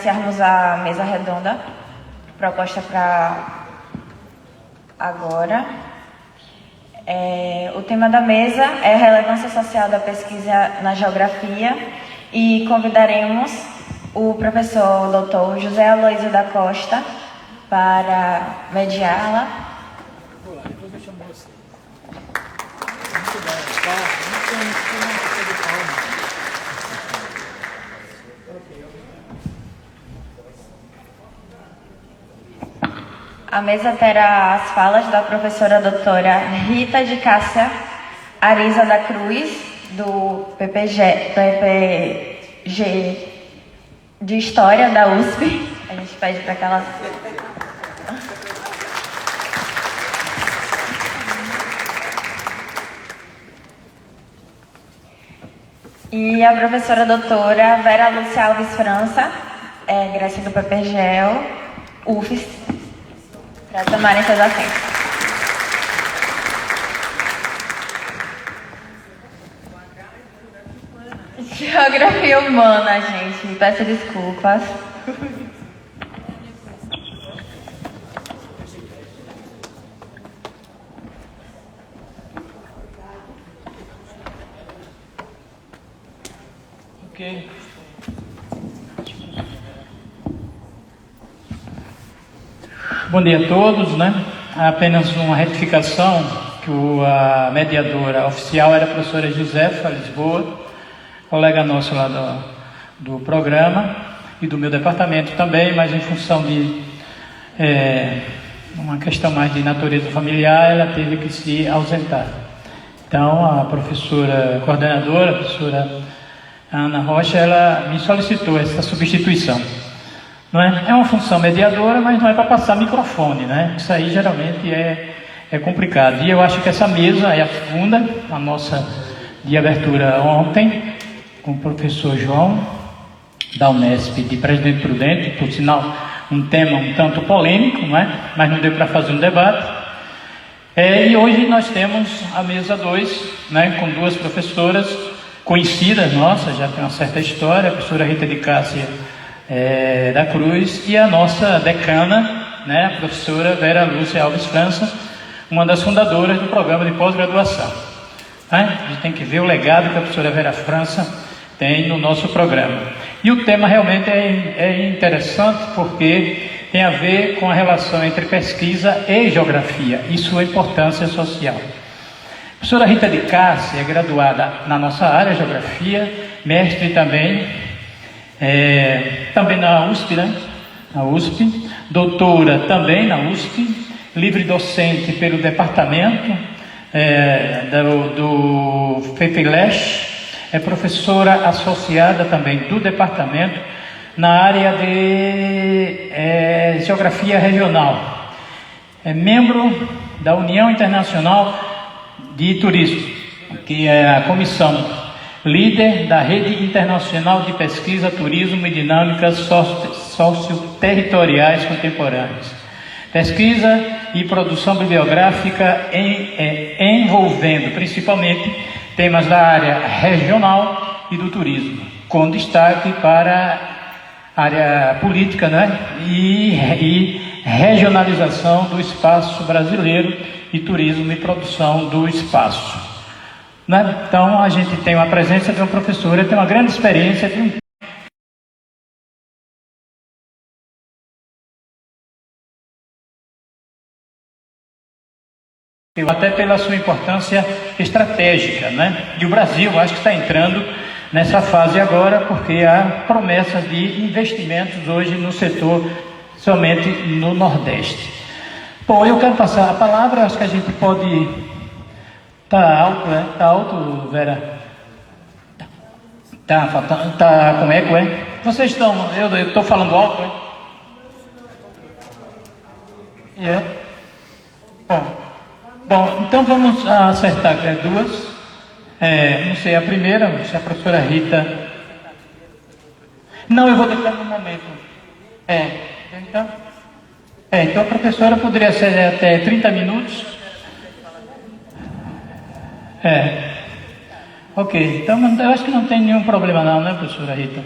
iniciarmos a mesa redonda proposta para agora. O tema da mesa é a relevância social da pesquisa na geografia e convidaremos o professor Dr. José Aloysio da Costa para mediá-la. A mesa terá as falas da professora doutora Rita de Cássia Ariza da Cruz, do PPG de História da USP. A gente pede para que ela... E a professora doutora Vera Lúcia Alves França, egresso do PPGEL, UFES, para tomarem seus assentos. Geografia humana, gente. Peço desculpas. Ok. Bom dia a todos, né? Apenas uma retificação, que a mediadora oficial era a professora Josefa Lisboa, colega nosso lá do programa e do meu departamento também, mas em função de uma questão mais de natureza familiar, ela teve que se ausentar. Então, a professora coordenadora, a professora Ana Rocha, ela me solicitou essa substituição. Não é uma função mediadora, mas não é para passar microfone, né? Isso aí geralmente é complicado. E eu acho que essa mesa é a segunda, a nossa de abertura ontem, com o professor João, da Unesp, de Presidente Prudente, por sinal, um tema um tanto polêmico, não é? Mas não deu para fazer um debate. E hoje nós temos a mesa 2, né, com duas professoras conhecidas nossas, já tem uma certa história, a professora Rita de Cássia da Cruz e a nossa decana, né, a professora Vera Lúcia Alves França, uma das fundadoras do programa de pós-graduação. A gente tem que ver o legado que a professora Vera França tem no nosso programa. E o tema realmente é interessante porque tem a ver com a relação entre pesquisa e geografia e sua importância social. A professora Rita de Cássia é graduada na nossa área, geografia, mestre também na USP, né? Na USP, doutora também na USP, livre docente pelo departamento do FEPELESH, é professora associada também do departamento na área de Geografia Regional. É membro da União Internacional de Turismo, que é a comissão líder da Rede Internacional de Pesquisa, Turismo e Dinâmicas Socioterritoriais Contemporâneas. Pesquisa e produção bibliográfica envolvendo principalmente temas da área regional e do turismo, com destaque para a área política, né? e regionalização do espaço brasileiro e turismo e produção do espaço. Né? Então, a gente tem uma presença de uma professora, tem uma grande experiência, até pela sua importância estratégica, né? E o Brasil, acho que está entrando nessa fase agora, porque há promessas de investimentos hoje no setor, somente no Nordeste. Bom, eu quero passar a palavra, acho que a gente pode... Tá alto, né? Tá alto, Vera? Tá com eco, é? Vocês estão... Eu estou falando alto, é? Bom, então vamos acertar duas. Não sei, a primeira, se a professora Rita... Não, eu vou deixar no momento. Então a professora poderia ser até 30 minutos. Ok, então eu acho que não tem nenhum problema não, né, professora Rita?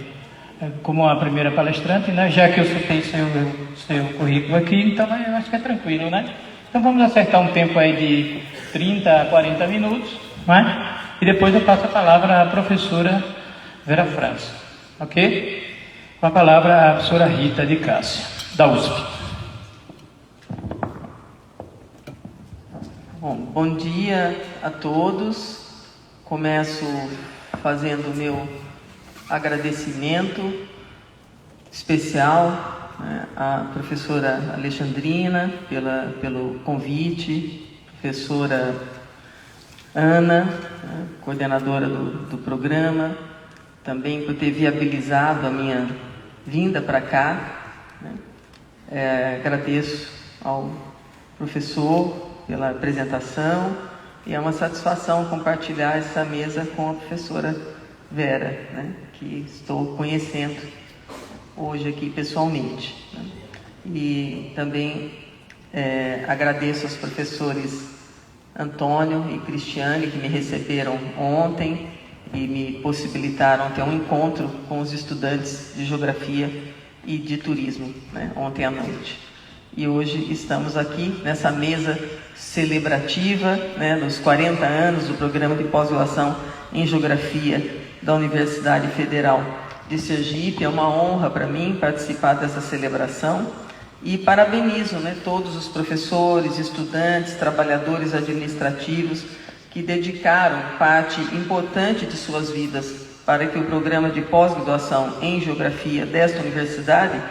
como a primeira palestrante, né? Já que eu citei seu currículo aqui, então eu acho que é tranquilo, né? Então vamos acertar um tempo aí de 30 a 40 minutos, né? E depois eu passo a palavra à professora Vera França, ok? Com a palavra a professora Rita de Cássia, da USP. Bom dia a todos. Começo fazendo o meu agradecimento especial, né, à professora Alexandrina pelo convite, professora Ana, né, coordenadora do programa, também por ter viabilizado a minha vinda para cá, né. Agradeço ao professor pela apresentação e é uma satisfação compartilhar essa mesa com a professora Vera, né, que estou conhecendo hoje aqui pessoalmente, né. E também agradeço aos professores Antônio e Cristiane que me receberam ontem e me possibilitaram ter um encontro com os estudantes de Geografia e de Turismo, né, ontem à noite. E hoje estamos aqui nessa mesa celebrativa, né, dos 40 anos do programa de pós-graduação em Geografia da Universidade Federal de Sergipe. É uma honra para mim participar dessa celebração e parabenizo, né, todos os professores, estudantes, trabalhadores administrativos que dedicaram parte importante de suas vidas para que o programa de pós-graduação em Geografia desta universidade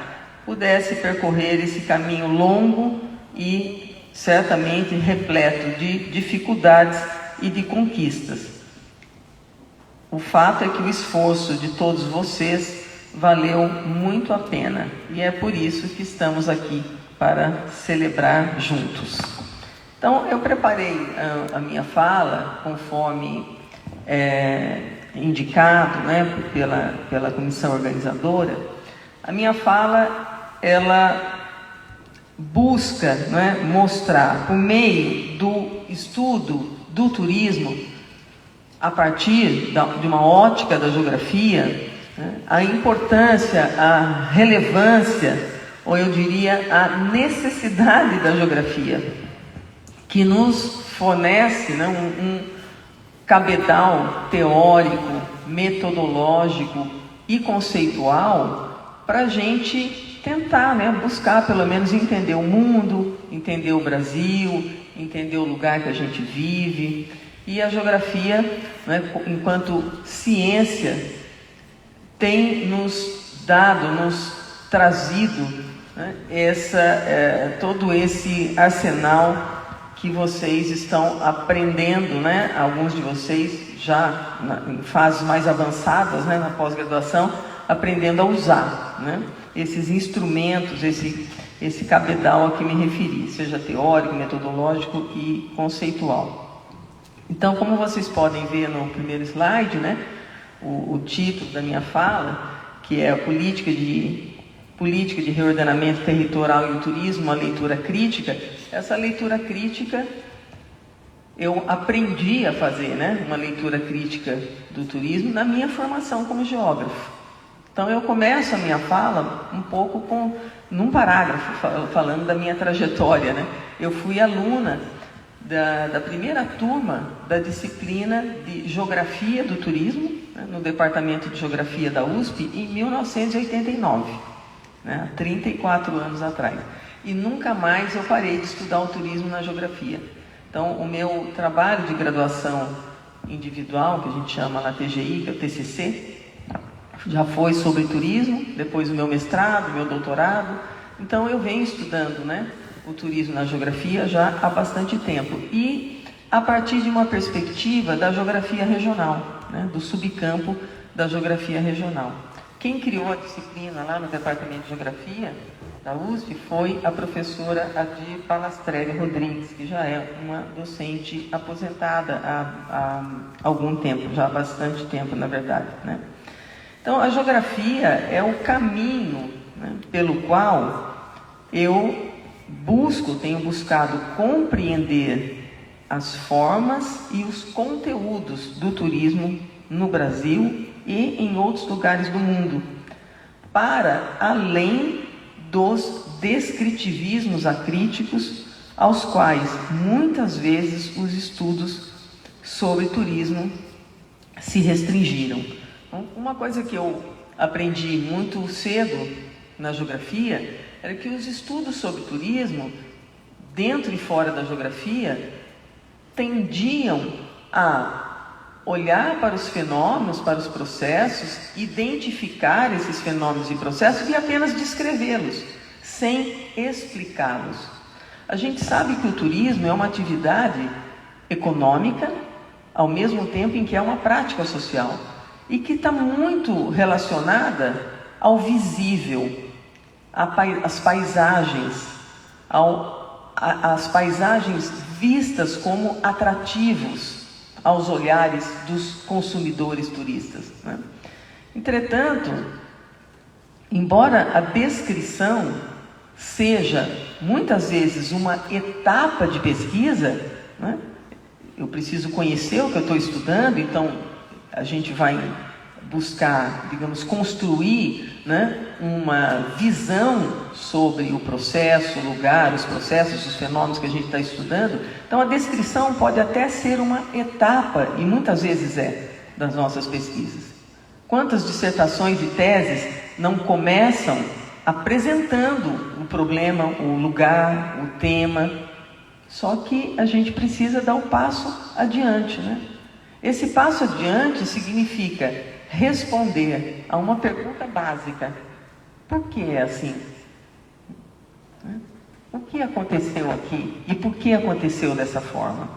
pudesse percorrer esse caminho longo e certamente repleto de dificuldades e de conquistas. O fato é que o esforço de todos vocês valeu muito a pena e é por isso que estamos aqui para celebrar juntos. Então, eu preparei a minha fala conforme indicado, né, pela comissão organizadora. A minha fala, ela busca, né, mostrar, por meio do estudo do turismo, a partir de uma ótica da geografia, né, a importância, a relevância, ou eu diria, a necessidade da geografia, que nos fornece, né, um cabedal teórico, metodológico e conceitual para a gente tentar, né, buscar pelo menos entender o mundo, entender o Brasil, entender o lugar que a gente vive. E a geografia, né, enquanto ciência, tem nos dado, nos trazido, né, todo esse arsenal que vocês estão aprendendo, né, alguns de vocês já em fases mais avançadas, né, na pós-graduação, aprendendo a usar, né, esses instrumentos, esse cabedal a que me referi, seja teórico, metodológico e conceitual. Então, como vocês podem ver no primeiro slide, né, o título da minha fala, que é a Política de Reordenamento Territorial e o Turismo, uma leitura crítica. Essa leitura crítica eu aprendi a fazer, né, uma leitura crítica do turismo na minha formação como geógrafo. Então eu começo a minha fala um pouco num parágrafo falando da minha trajetória, né. Eu fui aluna da primeira turma da disciplina de Geografia do Turismo, né, no Departamento de Geografia da USP, em 1989, né, há 34 anos atrás. E nunca mais eu parei de estudar o turismo na geografia. Então, o meu trabalho de graduação individual, que a gente chama na TGI, que é o TCC, já foi sobre turismo, depois o meu mestrado, o meu doutorado. Então, eu venho estudando, né, o turismo na geografia já há bastante tempo. E a partir de uma perspectiva da geografia regional, né, do subcampo da geografia regional. Quem criou a disciplina lá no Departamento de Geografia da USP foi a professora Adir Palastrelli Rodrigues, que já é uma docente aposentada há algum tempo, já há bastante tempo, na verdade, né? Então, a geografia é o caminho, né, pelo qual eu tenho buscado compreender as formas e os conteúdos do turismo no Brasil e em outros lugares do mundo, para além dos descritivismos acríticos aos quais muitas vezes os estudos sobre turismo se restringiram. Então, uma coisa que eu aprendi muito cedo na geografia era que os estudos sobre turismo, dentro e fora da geografia, tendiam a olhar para os fenômenos, para os processos, identificar esses fenômenos e processos e apenas descrevê-los, sem explicá-los. A gente sabe que o turismo é uma atividade econômica, ao mesmo tempo em que é uma prática social, e que está muito relacionada ao visível, às paisagens, às paisagens vistas como atrativos aos olhares dos consumidores turistas, né? Entretanto, embora a descrição seja muitas vezes uma etapa de pesquisa, né? Eu preciso conhecer o que eu estou estudando, então a gente vai buscar, digamos, construir, né, uma visão sobre o processo, o lugar, os processos, os fenômenos que a gente está estudando. Então a descrição pode até ser uma etapa, e muitas vezes das nossas pesquisas. Quantas dissertações e teses não começam apresentando o problema, o lugar, o tema, só que a gente precisa dar o passo adiante, né? Esse passo adiante significa responder a uma pergunta básica: por que é assim? O que aconteceu aqui e por que aconteceu dessa forma?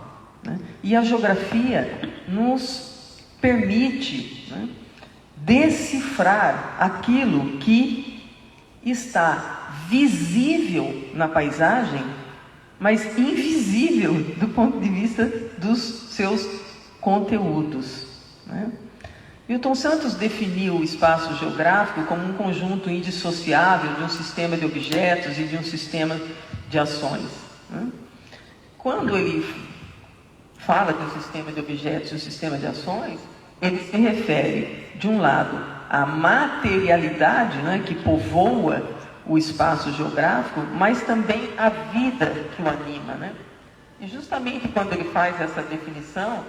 E a geografia nos permite, né, decifrar aquilo que está visível na paisagem, mas invisível do ponto de vista dos seus conteúdos, né? Milton Santos definiu o espaço geográfico como um conjunto indissociável de um sistema de objetos e de um sistema de ações, né? Quando ele fala de um sistema de objetos e um sistema de ações, ele se refere, de um lado, à materialidade, né, que povoa o espaço geográfico, mas também à vida que o anima, né? E justamente quando ele faz essa definição,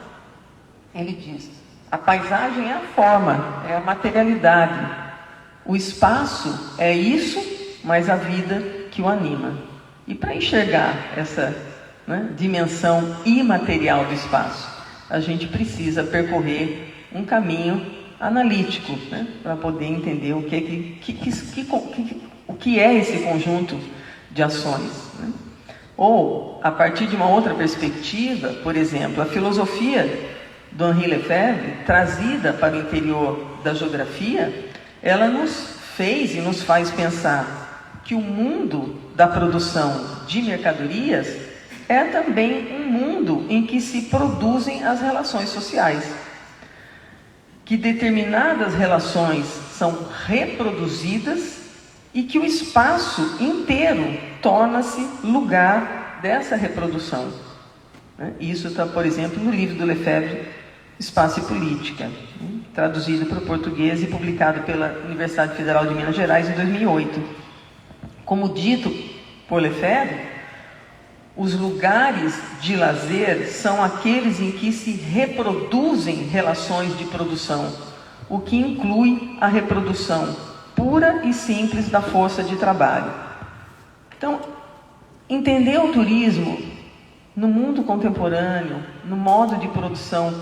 ele diz: a paisagem é a forma, é a materialidade. O espaço é isso, mas a vida que o anima. E para enxergar essa, né, dimensão imaterial do espaço, a gente precisa percorrer um caminho analítico, né, para poder entender o que é esse conjunto de ações, né? Ou, a partir de uma outra perspectiva, por exemplo, a filosofia do Henri Lefebvre, trazida para o interior da geografia, ela nos fez e nos faz pensar que o mundo da produção de mercadorias é também um mundo em que se produzem as relações sociais, que determinadas relações são reproduzidas e que o espaço inteiro torna-se lugar dessa reprodução. Isso está, por exemplo, no livro do Lefebvre, Espaço e Política, traduzido para o português e publicado pela Universidade Federal de Minas Gerais em 2008. Como dito por Lefebvre, os lugares de lazer são aqueles em que se reproduzem relações de produção, o que inclui a reprodução pura e simples da força de trabalho. Então, entender o turismo no mundo contemporâneo, no modo de produção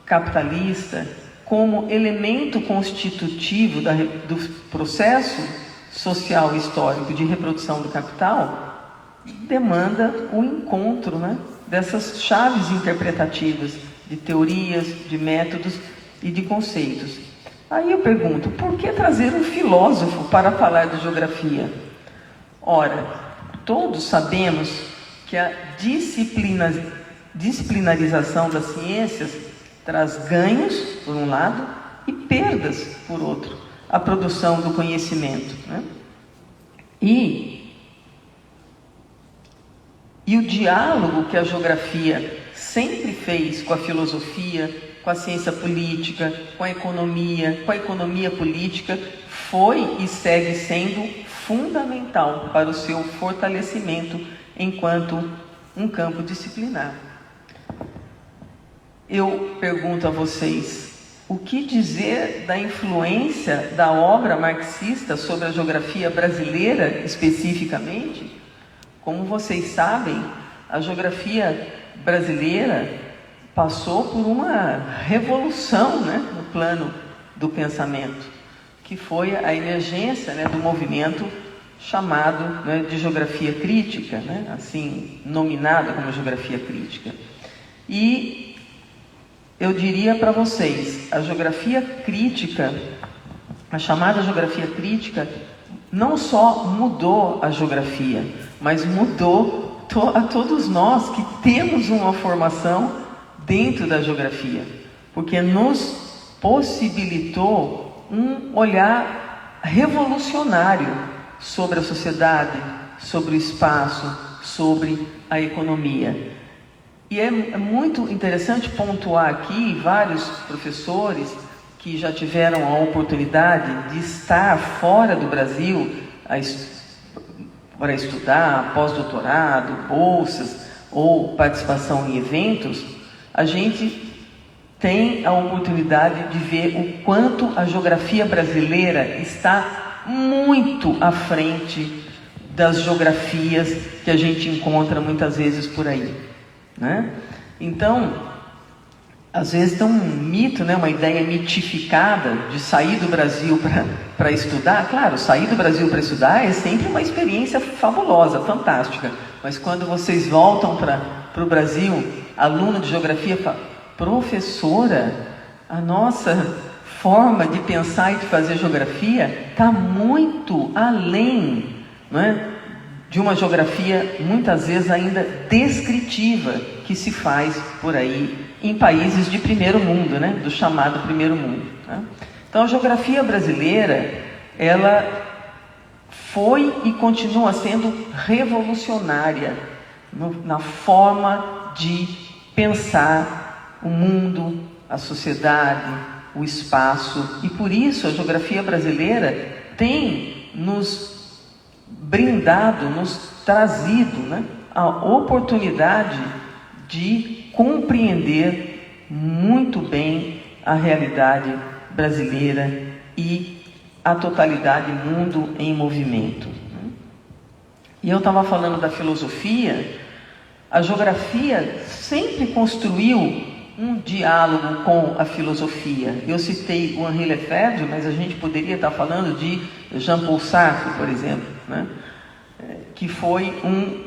capitalista, como elemento constitutivo do processo social e histórico de reprodução do capital, demanda o encontro, né, dessas chaves interpretativas de teorias, de métodos e de conceitos. Aí eu pergunto, por que trazer um filósofo para falar de geografia? Ora, todos sabemos que a disciplinarização das ciências traz ganhos, por um lado, e perdas, por outro, a produção do conhecimento, né? E o diálogo que a geografia sempre fez com a filosofia com a ciência política, com a economia política, foi e segue sendo fundamental para o seu fortalecimento enquanto um campo disciplinar. Eu pergunto a vocês, o que dizer da influência da obra marxista sobre a geografia brasileira especificamente? Como vocês sabem, a geografia brasileira passou por uma revolução, né, no plano do pensamento, que foi a emergência, né, do movimento chamado, né, de geografia crítica, né, assim nominado como geografia crítica. E eu diria para vocês, a geografia crítica, a chamada geografia crítica, não só mudou a geografia, mas mudou a todos nós que temos uma formação dentro da geografia, porque nos possibilitou um olhar revolucionário sobre a sociedade, sobre o espaço, sobre a economia. E é muito interessante pontuar aqui vários professores que já tiveram a oportunidade de estar fora do Brasil para estudar, pós-doutorado, bolsas ou participação em eventos. A gente tem a oportunidade de ver o quanto a geografia brasileira está muito à frente das geografias que a gente encontra muitas vezes por aí, né? Então, às vezes tem um mito, né, uma ideia mitificada de sair do Brasil para estudar. Claro, sair do Brasil para estudar é sempre uma experiência fabulosa, fantástica. Mas quando vocês voltam para o Brasil, aluno de geografia fala, professora, a nossa forma de pensar e de fazer geografia está muito além, não é, de uma geografia muitas vezes ainda descritiva que se faz por aí em países de primeiro mundo, né, do chamado primeiro mundo, né? Então a geografia brasileira, ela foi e continua sendo revolucionária na forma de pensar o mundo, a sociedade, o espaço, e por isso a geografia brasileira tem nos brindado, nos trazido, né, a oportunidade de compreender muito bem a realidade brasileira e a totalidade mundo em movimento. E eu estava falando da filosofia. A geografia sempre construiu um diálogo com a filosofia. Eu citei o Henri Lefebvre, mas a gente poderia estar falando de Jean-Paul Sartre, por exemplo, né? Que foi um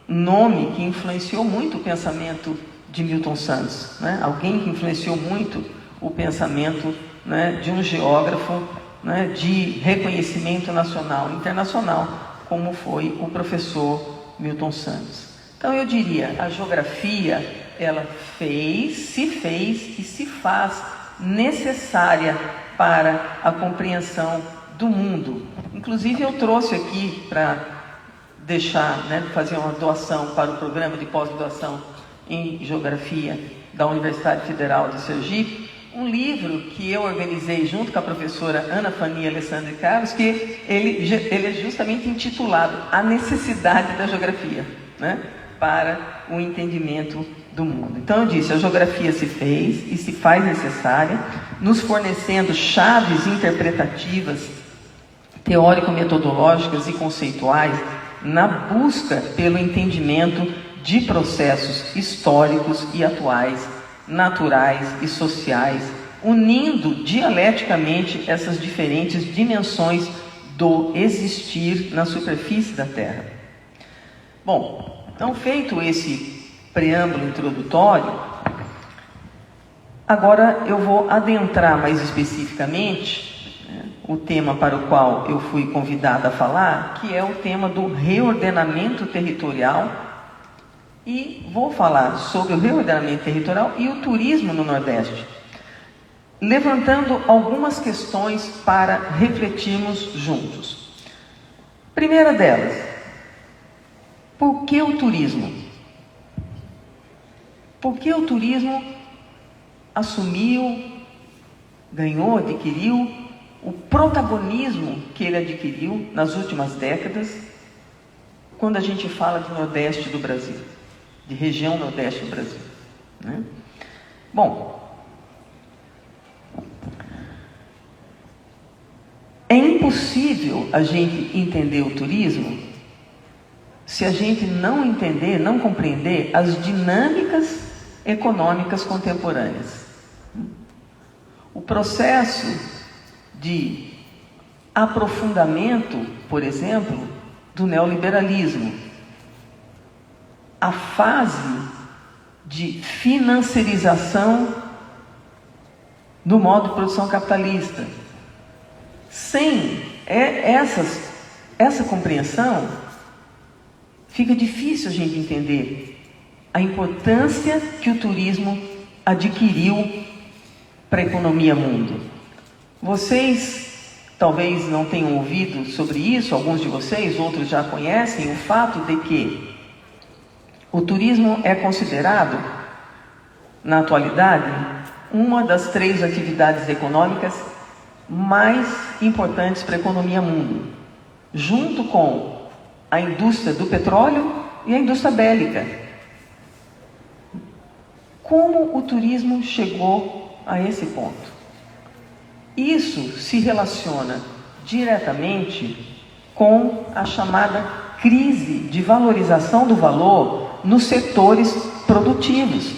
nome que influenciou muito o pensamento de Milton Santos, né? Alguém que influenciou muito o pensamento, né, de um geógrafo, né, de reconhecimento nacional e internacional, como foi o professor Milton Santos. Então eu diria, a geografia, ela se fez e se faz necessária para a compreensão do mundo. Inclusive eu trouxe aqui para deixar, né, fazer uma doação para o programa de pós-graduação em Geografia da Universidade Federal de Sergipe, um livro que eu organizei junto com a professora Ana Fania Alessandro Carlos, que ele é justamente intitulado A Necessidade da Geografia, né, para o entendimento do mundo. Então eu disse, a geografia se fez e se faz necessária, nos fornecendo chaves interpretativas, teórico-metodológicas e conceituais na busca pelo entendimento de processos históricos e atuais, naturais e sociais, unindo dialeticamente essas diferentes dimensões do existir na superfície da Terra. Bom, então feito esse preâmbulo introdutório, agora eu vou adentrar mais especificamente, né, o tema para o qual eu fui convidada a falar, que é o tema do reordenamento territorial, e vou falar sobre o reordenamento territorial e o turismo no Nordeste, levantando algumas questões para refletirmos juntos. Primeira delas, por que o turismo? Por que o turismo assumiu, ganhou, adquiriu o protagonismo que ele adquiriu nas últimas décadas, quando a gente fala de Nordeste do Brasil, de região Nordeste do Brasil, né? Bom, é impossível a gente entender o turismo se a gente não entender, não compreender as dinâmicas econômicas contemporâneas. O processo de aprofundamento, por exemplo, do neoliberalismo, a fase de financiarização do modo de produção capitalista. Sem essa compreensão, fica difícil a gente entender a importância que o turismo adquiriu para a economia mundo. Vocês talvez não tenham ouvido sobre isso, alguns de vocês, outros já conhecem o fato de que o turismo é considerado, na atualidade, uma das 3 atividades econômicas mais importantes para a economia mundo, junto com a indústria do petróleo e a indústria bélica. Como o turismo chegou a esse ponto? Isso se relaciona diretamente com a chamada crise de valorização do valor nos setores produtivos,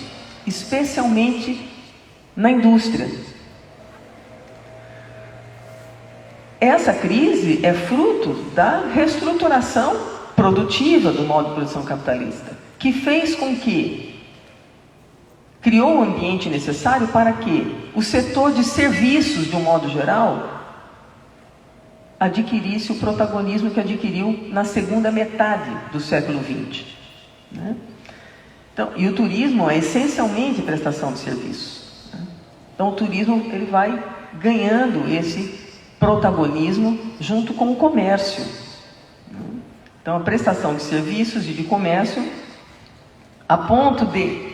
especialmente na indústria. Essa crise é fruto da reestruturação produtiva do modo de produção capitalista, que fez com que criou o ambiente necessário para que o setor de serviços, de um modo geral, adquirisse o protagonismo que adquiriu na segunda metade do século XX, né? Então, e o turismo é essencialmente prestação de serviços, né? Então o turismo ele vai ganhando esse protagonismo junto com o comércio. Então a prestação de serviços e de comércio, a ponto de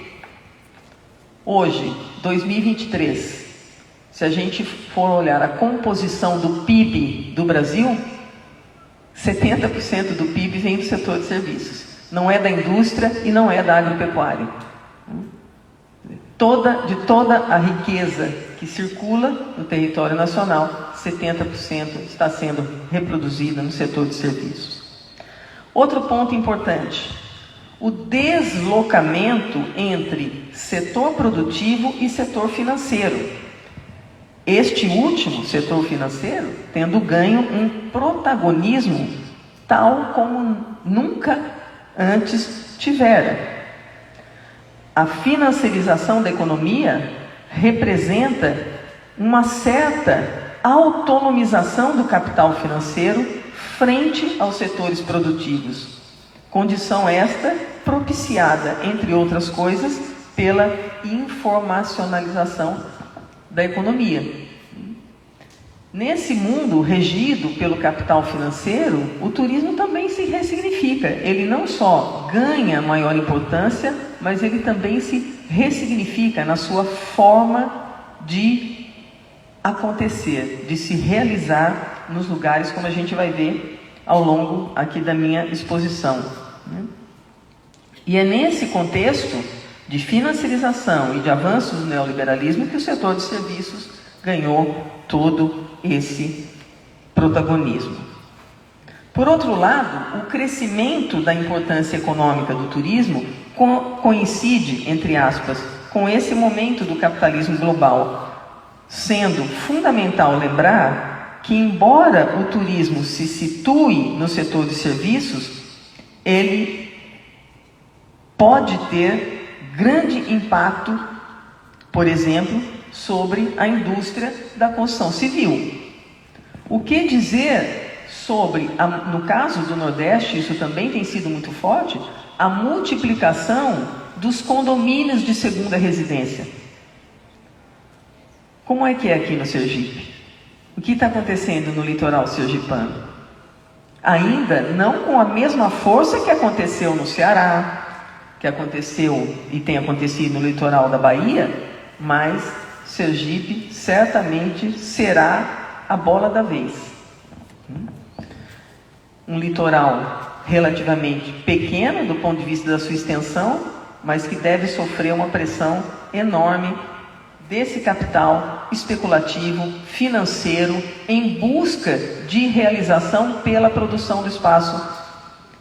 hoje, 2023, se a gente for olhar a composição do PIB do Brasil, 70% do PIB vem do setor de serviços. Não é da indústria e não é da agropecuária. De toda a riqueza que circula no território nacional, 70% está sendo reproduzida no setor de serviços. Outro ponto importante: o deslocamento entre setor produtivo e setor financeiro. Este último, setor financeiro, tendo ganho um protagonismo tal como nunca antes tivera. A financiarização da economia representa uma certa autonomização do capital financeiro frente aos setores produtivos. Condição esta propiciada, entre outras coisas, pela informacionalização da economia. Nesse mundo regido pelo capital financeiro, o turismo também se ressignifica. Ele não só ganha maior importância, mas ele também se ressignifica na sua forma de acontecer, de se realizar nos lugares, como a gente vai ver ao longo aqui da minha exposição, né? E é nesse contexto de financiarização e de avanço do neoliberalismo que o setor de serviços ganhou todo esse protagonismo. Por outro lado, o crescimento da importância econômica do turismo coincide, entre aspas, com esse momento do capitalismo global, sendo fundamental lembrar que, embora o turismo se situe no setor de serviços, ele pode ter grande impacto, por exemplo, sobre a indústria da construção civil. O que dizer sobre, no caso do Nordeste, isso também tem sido muito forte, a multiplicação dos condomínios de segunda residência. Como é que é aqui no Sergipe? O que está acontecendo no litoral sergipano? Ainda não com a mesma força que aconteceu no Ceará, que aconteceu e tem acontecido no litoral da Bahia, mas Sergipe certamente será a bola da vez. Um litoral relativamente pequeno do ponto de vista da sua extensão, mas que deve sofrer uma pressão enorme desse capital especulativo, financeiro, em busca de realização pela produção do espaço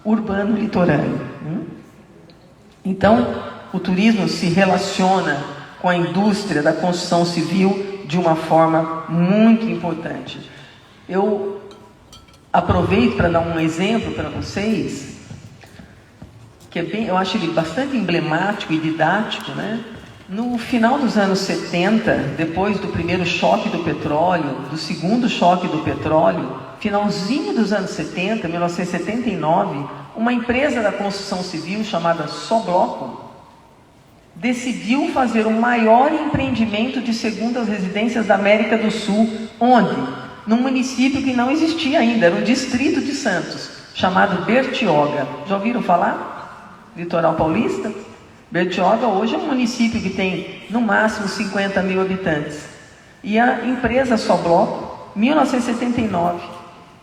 urbano litorâneo. Então, o turismo se relaciona com a indústria da construção civil de uma forma muito importante. Eu aproveito para dar um exemplo para vocês, que eu acho ele bastante emblemático e didático, né? No final dos anos 70, depois do primeiro choque do petróleo, do segundo choque do petróleo, finalzinho dos anos 70, 1979, uma empresa da construção civil chamada Sobloco decidiu fazer o maior empreendimento de segundas residências da América do Sul. Onde? Num município que não existia ainda, era o distrito de Santos, chamado Bertioga. Já ouviram falar? Litoral paulista? Bertioga hoje é um município que tem no máximo 50 mil habitantes. E a empresa Sobloco, 1979,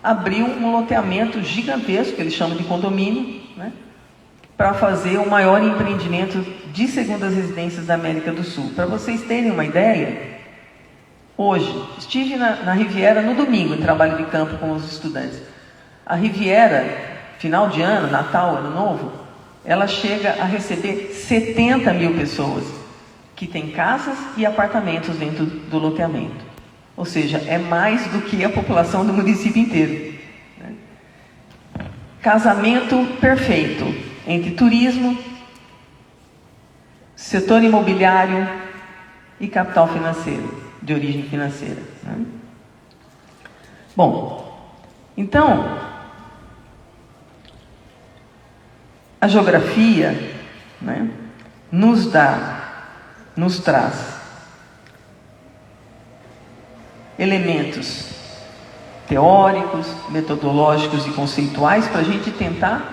abriu um loteamento gigantesco, que eles chamam de condomínio, né, para fazer o maior empreendimento de segundas residências da América do Sul. Para vocês terem uma ideia, hoje, estive na Riviera no domingo, em trabalho de campo com os estudantes. A Riviera, final de ano, Natal, Ano Novo, ela chega a receber 70 mil pessoas, que têm casas e apartamentos dentro do loteamento. Ou seja, é mais do que a população do município inteiro. Casamento perfeito entre turismo, setor imobiliário e capital financeiro, de origem financeira. Bom, então, a geografia, né, nos traz elementos teóricos, metodológicos e conceituais para a gente tentar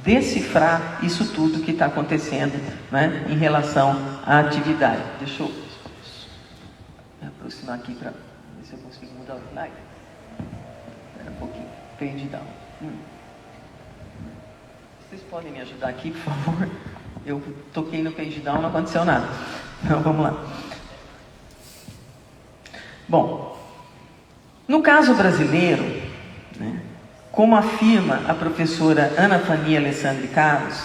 decifrar isso tudo que está acontecendo, né, em relação à atividade. Deixa eu me aproximar aqui para ver se eu consigo mudar o slide. Espera um pouquinho, page down. Vocês podem me ajudar aqui, por favor? Eu toquei no page down, não aconteceu nada. Então, vamos lá. Bom, no caso brasileiro, né, como afirma a professora Ana Fania Alessandri Carlos,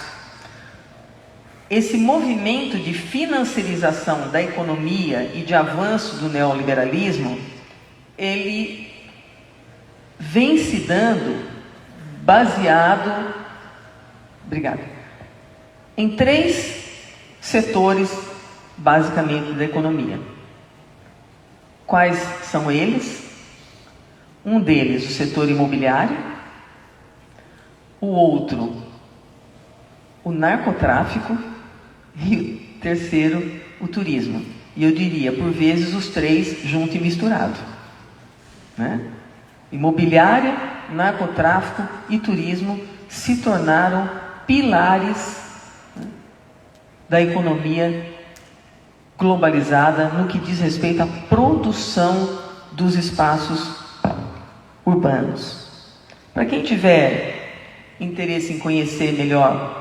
esse movimento de financiarização da economia e de avanço do neoliberalismo, ele vem se dando baseado, em 3 setores, basicamente, da economia. Quais são eles? Um deles, o setor imobiliário. O outro, o narcotráfico. E o terceiro, o turismo. E eu diria, por vezes, os 3 junto e misturado, né? Imobiliário, narcotráfico e turismo se tornaram pilares, né, da economia globalizada no que diz respeito à produção dos espaços urbanos. Para quem tiver interesse em conhecer melhor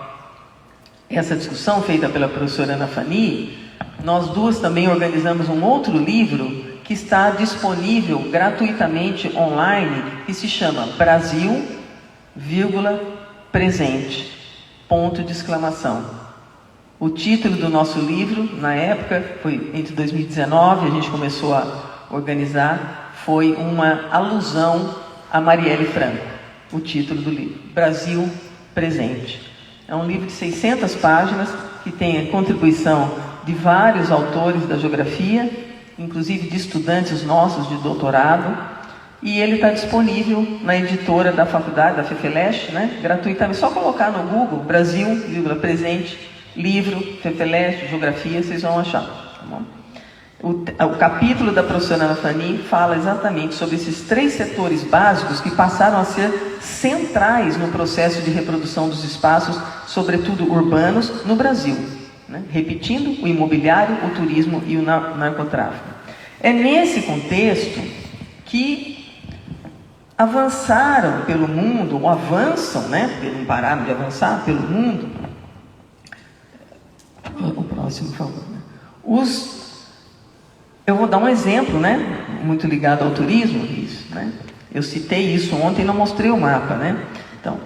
essa discussão feita pela professora Ana Fani, nós duas também organizamos um outro livro que está disponível gratuitamente online, que se chama Brasil, presente, ponto de exclamação. O título do nosso livro, na época, foi entre 2019, a gente começou a organizar, foi uma alusão a Marielle Franco, o título do livro, Brasil Presente. É um livro de 600 páginas, que tem a contribuição de vários autores da geografia, inclusive de estudantes nossos de doutorado, e ele está disponível na editora da faculdade, da FEFELESH, né, gratuitamente. Só colocar no Google, Brasil, presente, livro, FEFELESH, geografia, vocês vão achar. Tá bom? O capítulo da professora Ana Fani fala exatamente sobre esses 3 setores básicos que passaram a ser centrais no processo de reprodução dos espaços, sobretudo urbanos, no Brasil. né? Repetindo, o imobiliário, o turismo e o narcotráfico. É nesse contexto que avançaram pelo mundo, ou avançam, né? Não pararam de avançar pelo mundo. O próximo, por favor. Eu vou dar um exemplo, né? Muito ligado ao turismo, isso, né? Eu citei isso ontem e não mostrei o mapa, né? Então,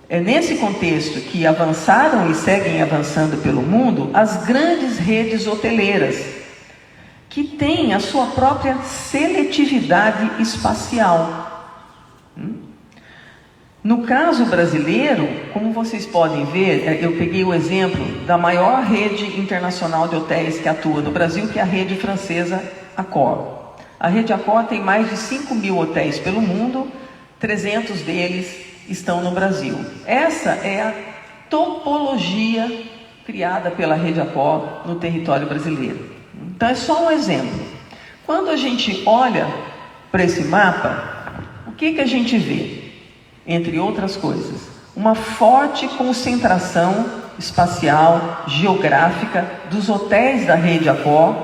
é nesse contexto que avançaram e seguem avançando pelo mundo as grandes redes hoteleiras, que têm a sua própria seletividade espacial. No caso brasileiro, como vocês podem ver, eu peguei o exemplo da maior rede internacional de hotéis que atua no Brasil, que é a rede francesa Accor. A rede Accor tem mais de 5.000 hotéis pelo mundo, 300 deles estão no Brasil. Essa é a topologia criada pela rede Accor no território brasileiro. Então é só um exemplo. Quando a gente olha para esse mapa, o que a gente vê? Entre outras coisas, uma forte concentração espacial, geográfica dos hotéis da rede Accor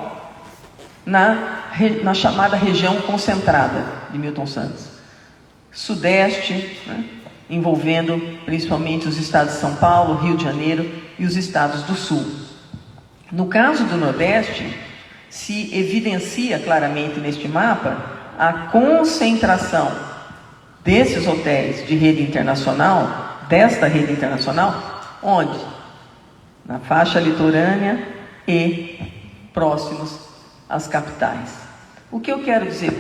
na chamada região concentrada de Milton Santos. Sudeste, né, envolvendo principalmente os estados de São Paulo, Rio de Janeiro e os estados do Sul. No caso do Nordeste, se evidencia claramente neste mapa a concentração desses hotéis de rede internacional, desta rede internacional, onde? Na faixa litorânea e próximos às capitais. O que eu quero dizer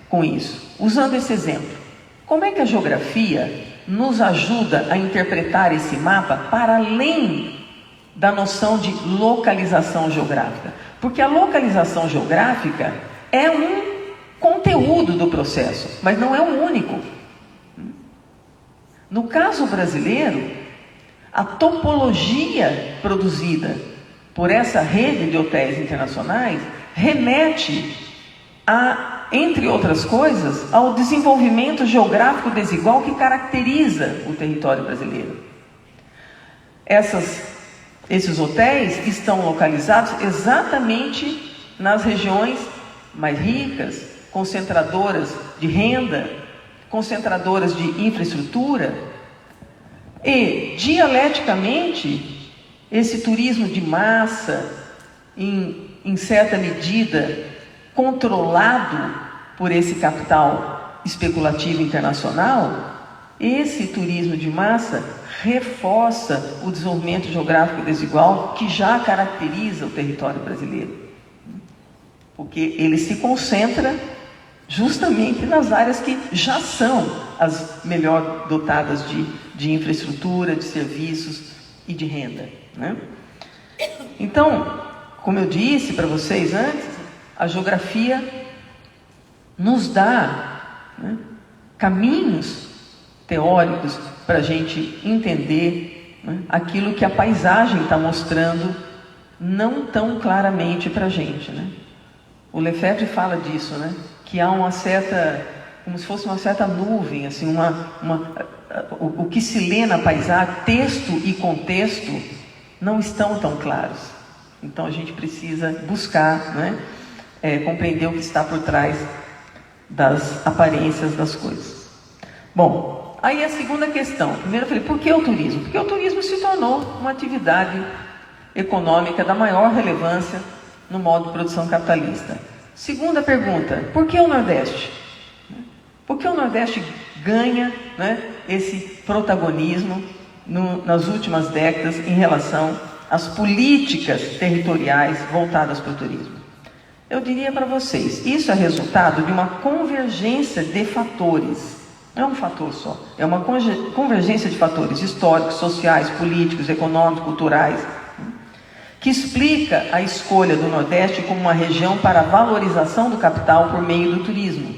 com isso? Usando esse exemplo, como é que a geografia nos ajuda a interpretar esse mapa para além da noção de localização geográfica? Porque a localização geográfica é um conteúdo do processo, mas não é o único. No caso brasileiro, a topologia produzida por essa rede de hotéis internacionais remete a, entre outras coisas, ao desenvolvimento geográfico desigual que caracteriza o território brasileiro. Esses hotéis estão localizados exatamente nas regiões mais ricas, concentradoras de renda, concentradoras de infraestrutura, e dialeticamente esse turismo de massa, em certa medida controlado por esse capital especulativo internacional, esse turismo de massa reforça o desenvolvimento geográfico desigual que já caracteriza o território brasileiro, porque ele se concentra justamente nas áreas que já são as melhor dotadas de infraestrutura, de serviços e de renda, né? Então, como eu disse para vocês antes, a geografia nos dá, né, caminhos teóricos para a gente entender, né, aquilo que a paisagem está mostrando não tão claramente para a gente, né? O Lefebvre fala disso, né? Que há uma certa, como se fosse uma certa nuvem, assim, o que se lê na paisagem, texto e contexto, não estão tão claros. Então a gente precisa buscar, né, compreender o que está por trás das aparências das coisas. Bom, aí a segunda questão. Primeiro eu falei, por que o turismo? Porque o turismo se tornou uma atividade econômica da maior relevância no modo de produção capitalista. Segunda pergunta, por que o Nordeste? Por que o Nordeste ganha, né, esse protagonismo nas últimas décadas em relação às políticas territoriais voltadas para o turismo? Eu diria para vocês, isso é resultado de uma convergência de fatores. Não é um fator só, é uma convergência de fatores históricos, sociais, políticos, econômicos, culturais, que explica a escolha do Nordeste como uma região para a valorização do capital por meio do turismo.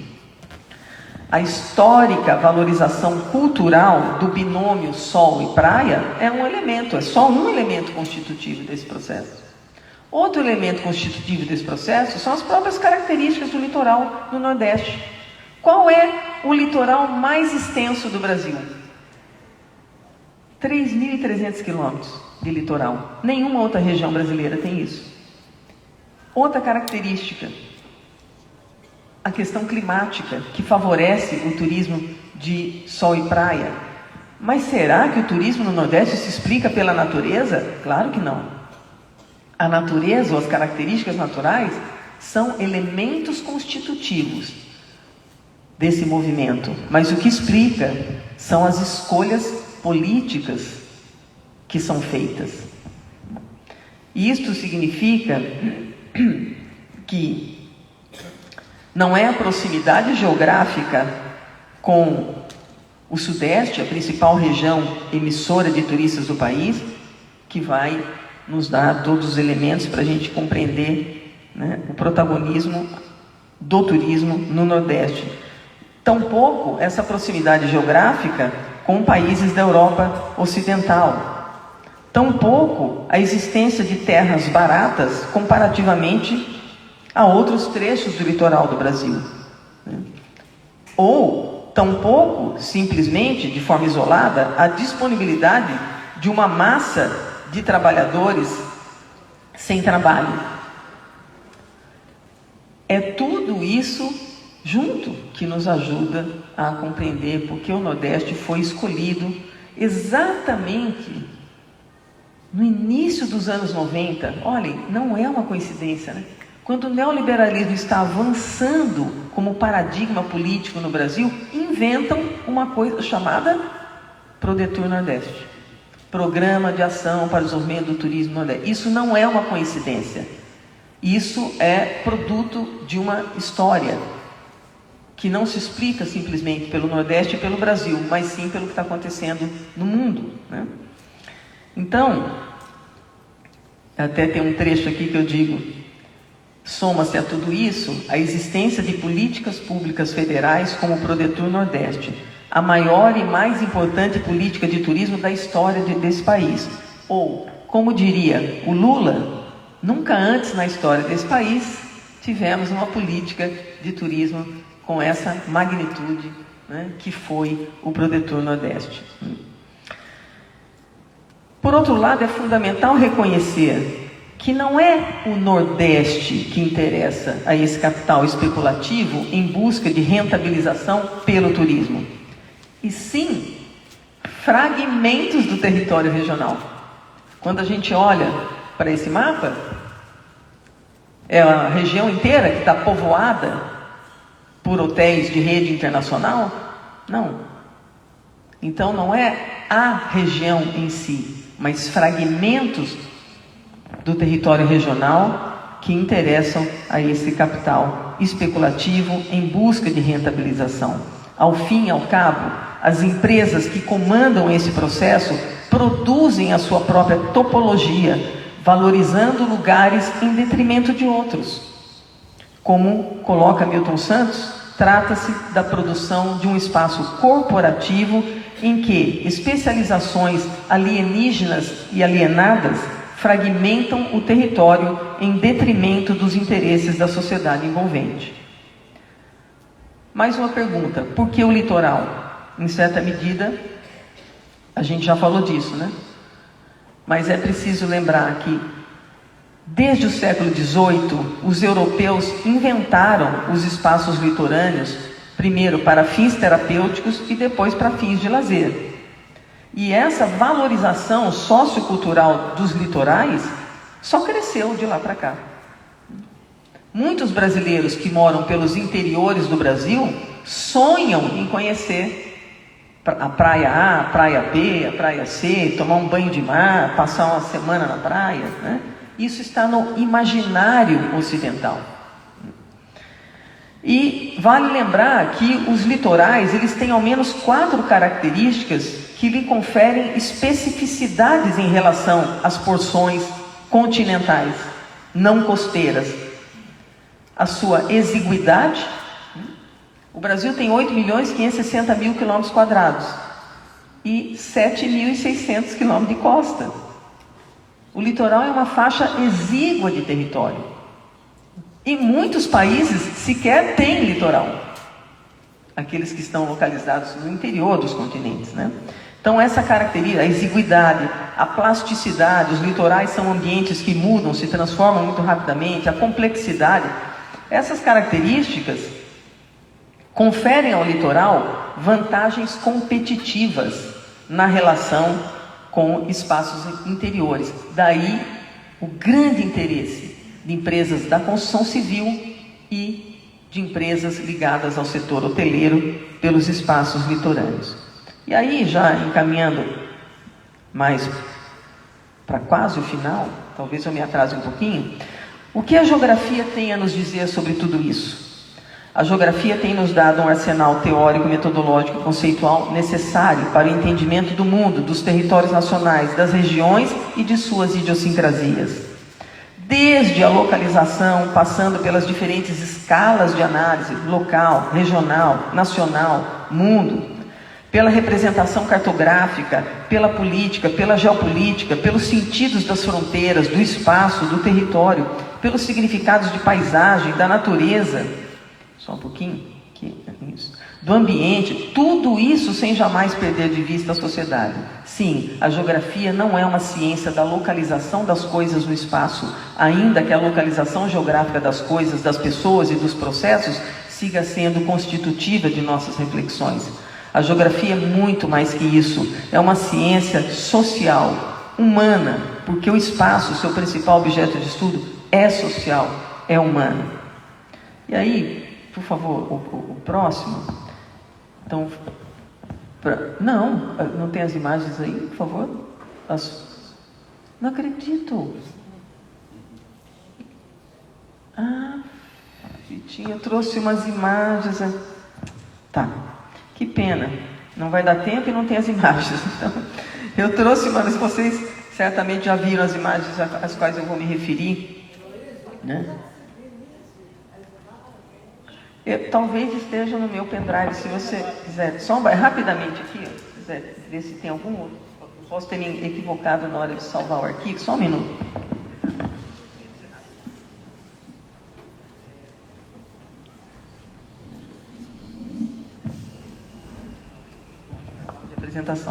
A histórica valorização cultural do binômio sol e praia é um elemento, é só um elemento constitutivo desse processo. Outro elemento constitutivo desse processo são as próprias características do litoral no Nordeste. Qual é o litoral mais extenso do Brasil? 3.300 quilômetros de litoral. Nenhuma outra região brasileira tem isso. Outra característica, a questão climática, que favorece o turismo de sol e praia. Mas será que o turismo no Nordeste se explica pela natureza? Claro que não. A natureza, ou as características naturais, são elementos constitutivos desse movimento. Mas o que explica são as escolhas políticas que são feitas. Isto significa que não é a proximidade geográfica com o Sudeste, a principal região emissora de turistas do país, que vai nos dar todos os elementos para a gente compreender, né, o protagonismo do turismo no Nordeste. Tampouco essa proximidade geográfica com países da Europa Ocidental. Tampouco a existência de terras baratas comparativamente a outros trechos do litoral do Brasil. Ou, tampouco, simplesmente, de forma isolada, a disponibilidade de uma massa de trabalhadores sem trabalho. É tudo isso junto que nos ajuda a compreender porque o Nordeste foi escolhido exatamente no início dos anos 90. Olhem, não é uma coincidência, né? Quando o neoliberalismo está avançando como paradigma político no Brasil, inventam uma coisa chamada Prodetur Nordeste, Programa de Ação para o Desenvolvimento do Turismo Nordeste. Isso não é uma coincidência. Isso é produto de uma história que não se explica simplesmente pelo Nordeste e pelo Brasil, mas sim pelo que está acontecendo no mundo, né? Então, até tem um trecho aqui que eu digo: soma-se a tudo isso a existência de políticas públicas federais como o Prodetur Nordeste, a maior e mais importante política de turismo da história desse país. Ou, como diria o Lula, nunca antes na história desse país tivemos uma política de turismo com essa magnitude, né, que foi o Prodetur Nordeste. Por outro lado, é fundamental reconhecer que não é o Nordeste que interessa a esse capital especulativo em busca de rentabilização pelo turismo, e sim fragmentos do território regional. Quando a gente olha para esse mapa, é a região inteira que está povoada por hotéis de rede internacional? Não. Então não é a região em si, mas fragmentos do território regional que interessam a esse capital especulativo em busca de rentabilização. Ao fim e ao cabo, as empresas que comandam esse processo produzem a sua própria topologia, valorizando lugares em detrimento de outros. Como coloca Milton Santos, trata-se da produção de um espaço corporativo em que especializações alienígenas e alienadas fragmentam o território em detrimento dos interesses da sociedade envolvente. Mais uma pergunta: por que o litoral? Em certa medida, a gente já falou disso, né? Mas é preciso lembrar que, desde o século XVIII, os europeus inventaram os espaços litorâneos, primeiro para fins terapêuticos e depois para fins de lazer. E essa valorização sociocultural dos litorais só cresceu de lá para cá. Muitos brasileiros que moram pelos interiores do Brasil sonham em conhecer a praia A, a praia B, a praia C, tomar um banho de mar, passar uma semana na praia, né? Isso está no imaginário ocidental. E vale lembrar que os litorais, eles têm ao menos 4 características que lhe conferem especificidades em relação às porções continentais, não costeiras. A sua exiguidade. O Brasil tem 8.560.000 quilômetros quadrados e 7.600 quilômetros de costa. O litoral é uma faixa exígua de território. Em muitos países sequer tem litoral. Aqueles que estão localizados no interior dos continentes, né? Então essa característica, a exiguidade, a plasticidade, os litorais são ambientes que mudam, se transformam muito rapidamente, a complexidade, essas características conferem ao litoral vantagens competitivas na relação com espaços interiores. Daí o grande interesse de empresas da construção civil e de empresas ligadas ao setor hoteleiro pelos espaços litorâneos. E aí, já encaminhando mais para quase o final, talvez eu me atrase um pouquinho, o que a geografia tem a nos dizer sobre tudo isso? A geografia tem nos dado um arsenal teórico, metodológico e conceitual necessário para o entendimento do mundo, dos territórios nacionais, das regiões e de suas idiosincrasias. Desde a localização, passando pelas diferentes escalas de análise, local, regional, nacional, mundo, pela representação cartográfica, pela política, pela geopolítica, pelos sentidos das fronteiras, do espaço, do território, pelos significados de paisagem, da natureza, só um pouquinho, aqui, isso, do ambiente, tudo isso sem jamais perder de vista a sociedade. Sim, a geografia não é uma ciência da localização das coisas no espaço, ainda que a localização geográfica das coisas, das pessoas e dos processos siga sendo constitutiva de nossas reflexões. A geografia é muito mais que isso, é uma ciência social, humana, porque o espaço, seu principal objeto de estudo, é social, é humano. E aí, por favor, o próximo. Então, não tem as imagens aí, por favor? Não acredito. Vitinho, eu trouxe umas imagens. Tá. Que pena, não vai dar tempo e não tem as imagens. Então, eu trouxe, mas vocês certamente já viram as imagens às quais eu vou me referir, né? Talvez esteja no meu pendrive, se você quiser, só rapidamente aqui, se quiser ver se tem algum outro. Posso ter me equivocado na hora de salvar o arquivo, só um minuto.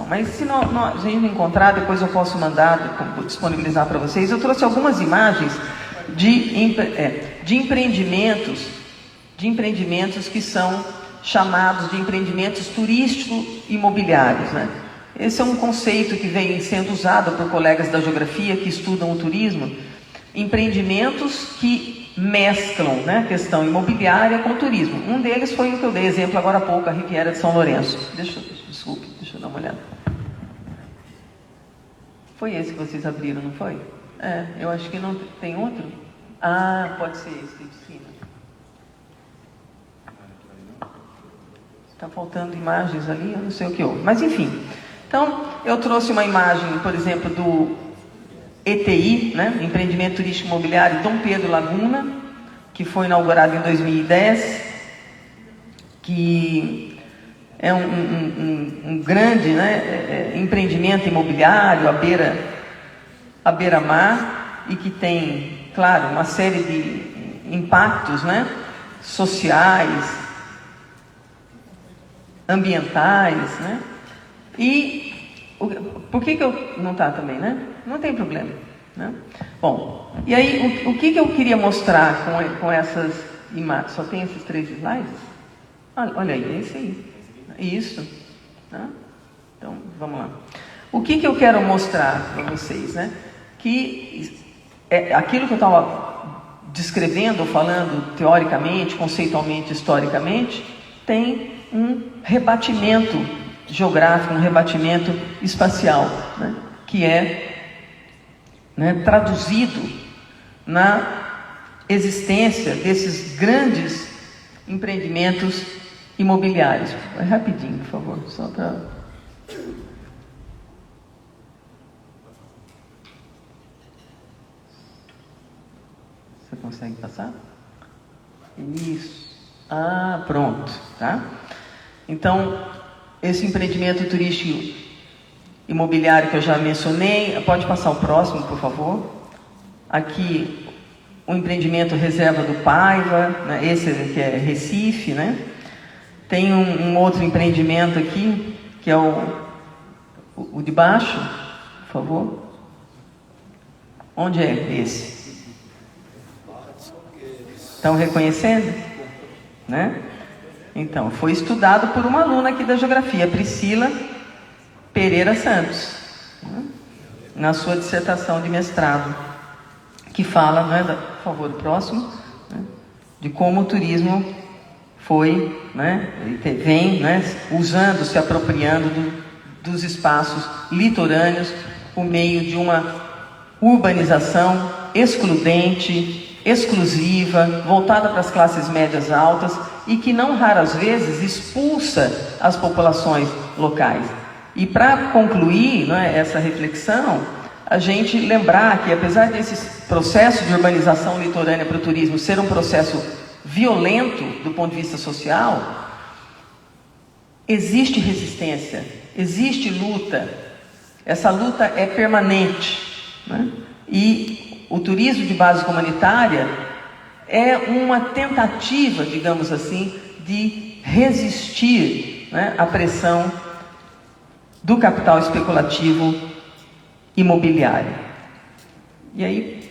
Mas se a gente não encontrar, depois eu posso mandar, disponibilizar para vocês. Eu trouxe algumas imagens de empreendimentos que são chamados de empreendimentos turístico-imobiliários, né? Esse é um conceito que vem sendo usado por colegas da geografia que estudam o turismo. Empreendimentos que mesclam, né, a questão imobiliária com o turismo. Um deles foi o que eu dei exemplo agora há pouco, a Riviera de São Lourenço. Desculpe, deixa eu dar uma olhada. Foi esse que vocês abriram, não foi? Eu acho que não tem outro. Pode ser esse de cima. Está faltando imagens ali, eu não sei o que houve. Mas enfim, então eu trouxe uma imagem, por exemplo, do ETI, né? Empreendimento Turístico Imobiliário Dom Pedro Laguna, que foi inaugurado em 2010, que é um grande, né, empreendimento imobiliário à beira-mar e que tem, claro, uma série de impactos, né, sociais, ambientais, né? E por que eu não está também, né? Não tem problema, né? Bom, e aí o que eu queria mostrar com essas imagens? Só tem esses 3 slides? Olha aí, é esse aí. Isso. Tá? Então, vamos lá. O que eu quero mostrar para vocês, né? Que aquilo que eu estava descrevendo, falando teoricamente, conceitualmente, historicamente, tem um rebatimento geográfico, um rebatimento espacial, né? Que é, né, traduzido na existência desses grandes empreendimentos imobiliários. Vai rapidinho, por favor, só para... Você consegue passar? Isso. Pronto, tá? Então, esse empreendimento turístico imobiliário que eu já mencionei, pode passar o próximo, por favor. Aqui, o empreendimento Reserva do Paiva, né? Esse que é Recife, né? Tem um outro empreendimento aqui, que é O de baixo, por favor. Onde é esse? Estão reconhecendo? Né? Então, foi estudado por uma aluna aqui da geografia, Priscila Pereira Santos, né? Na sua dissertação de mestrado, que fala, né, por favor, o próximo, né, de como o turismo foi, né, vem, né, usando, se apropriando dos espaços litorâneos por meio de uma urbanização excludente, exclusiva, voltada para as classes médias altas e que não raras vezes expulsa as populações locais. E para concluir, né, essa reflexão, a gente lembrar que apesar desse processo de urbanização litorânea para o turismo ser um processo violento do ponto de vista social, existe resistência, existe luta. Essa luta é permanente, né? E o turismo de base comunitária é uma tentativa, digamos assim, de resistir, né, à pressão do capital especulativo imobiliário. E aí,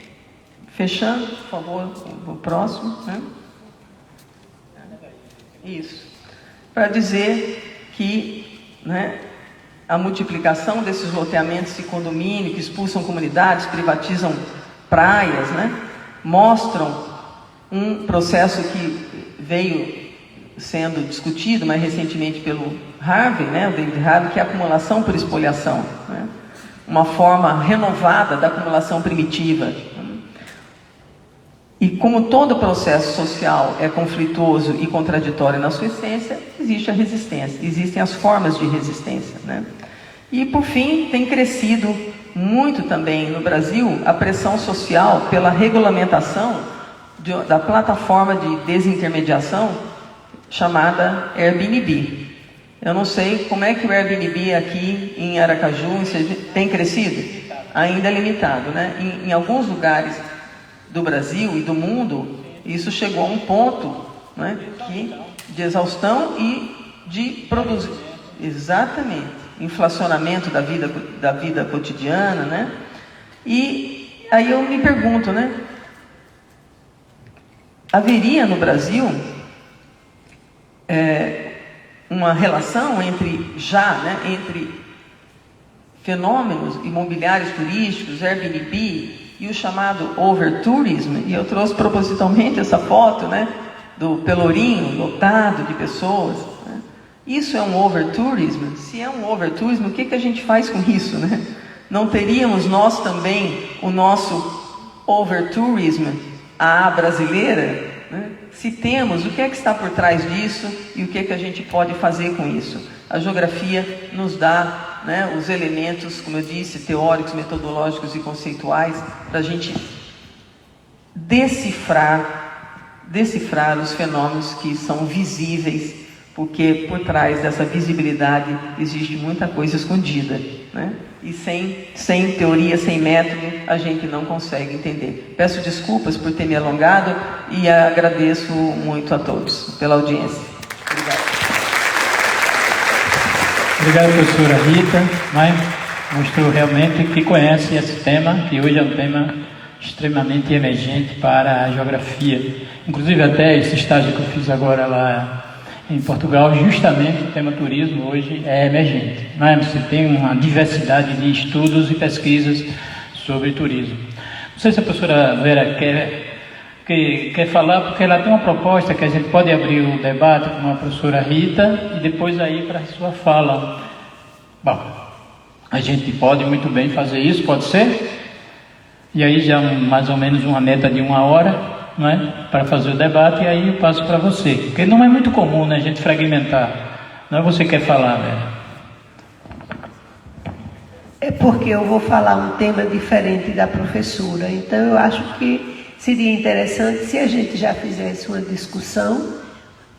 fechando, por favor, o próximo, né? Isso. Para dizer que, né, a multiplicação desses loteamentos e condomínios que expulsam comunidades, privatizam praias, né, mostram um processo que veio sendo discutido mais recentemente pelo Harvey, né, o David Harvey, que é a acumulação por espoliação, né, uma forma renovada da acumulação primitiva. E como todo processo social é conflituoso e contraditório na sua essência, existe a resistência, existem as formas de resistência, né? E por fim, tem crescido muito também no Brasil a pressão social pela regulamentação da plataforma de desintermediação chamada Airbnb. Eu não sei como é que o Airbnb aqui em Aracaju tem crescido, ainda é limitado, né? Em alguns lugares do Brasil e do mundo, isso chegou a um ponto, né, de exaustão e de produzir, exatamente, inflacionamento da vida cotidiana, né? E aí eu me pergunto, né, haveria no Brasil uma relação entre fenômenos imobiliários turísticos, Airbnb e o chamado overtourism? E eu trouxe propositalmente essa foto, né, do Pelourinho lotado de pessoas, né? Isso é um overtourism? Se é um overtourism, o que a gente faz com isso, né? Não teríamos nós também o nosso overtourism à brasileira, né? Se temos, o que é que está por trás disso e o que é que a gente pode fazer com isso? A geografia nos dá, né, os elementos, como eu disse, teóricos, metodológicos e conceituais, para a gente decifrar os fenômenos que são visíveis, porque por trás dessa visibilidade existe muita coisa escondida, né? E sem teoria, sem método, a gente não consegue entender. Peço desculpas por ter me alongado e agradeço muito a todos pela audiência. Obrigado. Obrigado, professora Rita. Mostrou realmente que conhece esse tema, que hoje é um tema extremamente emergente para a geografia. Inclusive até esse estágio que eu fiz agora lá em Portugal, justamente o tema turismo hoje é emergente. Você tem uma diversidade de estudos e pesquisas sobre turismo. Não sei se a professora Vera quer falar, porque ela tem uma proposta que a gente pode abrir o debate com a professora Rita e depois aí para a sua fala. Bom, a gente pode muito bem fazer isso, pode ser? E aí já mais ou menos uma meta de 1 hora, não é? Para fazer o debate, e aí eu passo para você, porque não é muito comum, né, a gente fragmentar. Não é você que quer falar, Vera? É porque eu vou falar um tema diferente da professora, então eu acho que seria interessante se a gente já fizesse uma discussão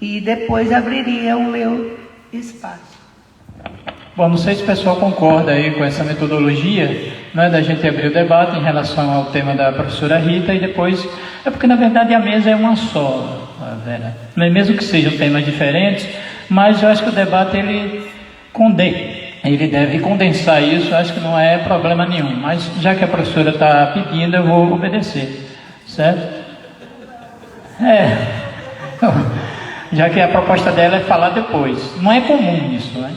e depois abriria o meu espaço. Bom, não sei se o pessoal concorda aí com essa metodologia, né, da gente abrir o debate em relação ao tema da professora Rita e depois... É porque, na verdade, a mesa é uma só, Vera. Mesmo que sejam temas diferentes, mas eu acho que o debate, ele ele deve condensar isso, acho que não é problema nenhum, mas já que a professora está pedindo, eu vou obedecer, certo? Já que a proposta dela é falar depois, não é comum isso, né?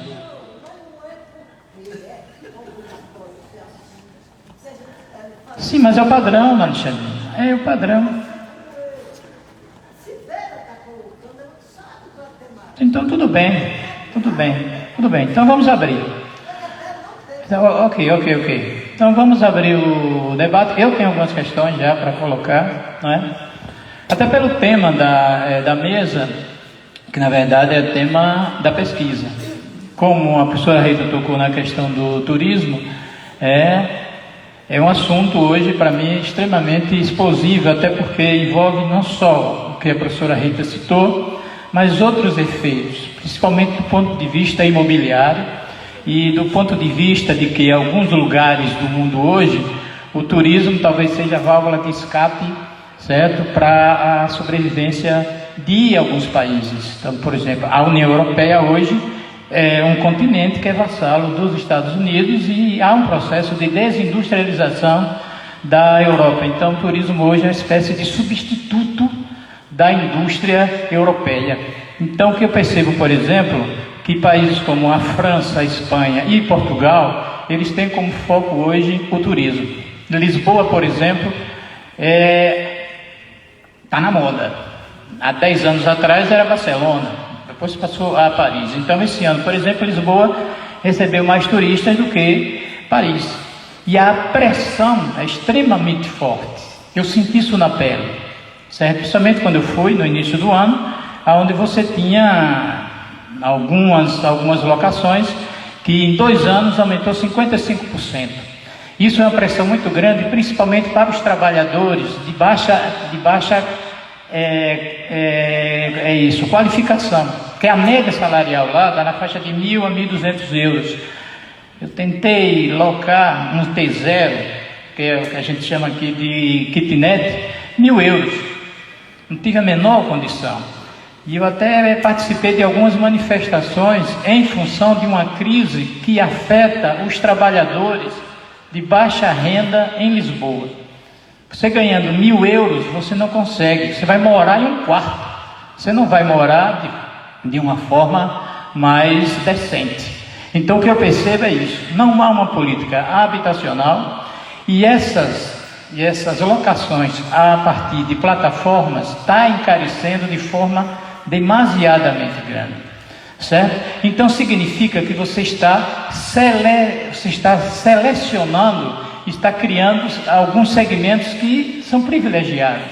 Sim, mas é o padrão, Alexandre, é o padrão. Então tudo bem. Então vamos abrir. Então, ok. Então vamos abrir o debate. Eu tenho algumas questões já para colocar, não é? Até pelo tema da mesa, que na verdade é o tema da pesquisa. Como a professora Rita tocou na questão do turismo, é um assunto hoje para mim extremamente explosivo, até porque envolve não só o que a professora Rita citou, mas outros efeitos, principalmente do ponto de vista imobiliário e do ponto de vista de que em alguns lugares do mundo hoje o turismo talvez seja a válvula de escape, certo, para a sobrevivência de alguns países. Então, por exemplo, a União Europeia hoje é um continente que é vassalo dos Estados Unidos e há um processo de desindustrialização da Europa. Então, o turismo hoje é uma espécie de substituto da indústria europeia. Então, o que eu percebo, por exemplo, que países como a França, a Espanha e Portugal, eles têm como foco hoje o turismo. Lisboa, por exemplo, está na moda. Há 10 anos atrás era Barcelona, depois passou a Paris. Então, esse ano, por exemplo, Lisboa recebeu mais turistas do que Paris. E a pressão é extremamente forte. Eu senti isso na pele. Certo? Principalmente quando eu fui no início do ano, onde você tinha algumas locações que em 2 anos aumentou 55%. Isso é uma pressão muito grande, principalmente para os trabalhadores de baixa qualificação, porque a média salarial lá está na faixa de 1.000 a 1.200 euros. Eu tentei locar um T0, que é o que a gente chama aqui de kitnet, 1.000 euros. Não tive a menor condição. E eu até participei de algumas manifestações em função de uma crise que afeta os trabalhadores de baixa renda em Lisboa. Você ganhando 1.000 euros, você não consegue. Você vai morar em um quarto. Você não vai morar de uma forma mais decente. Então o que eu percebo é isso. Não há uma política habitacional e essas locações a partir de plataformas está encarecendo de forma demasiadamente grande, certo? Então significa que você está selecionando, está criando alguns segmentos que são privilegiados,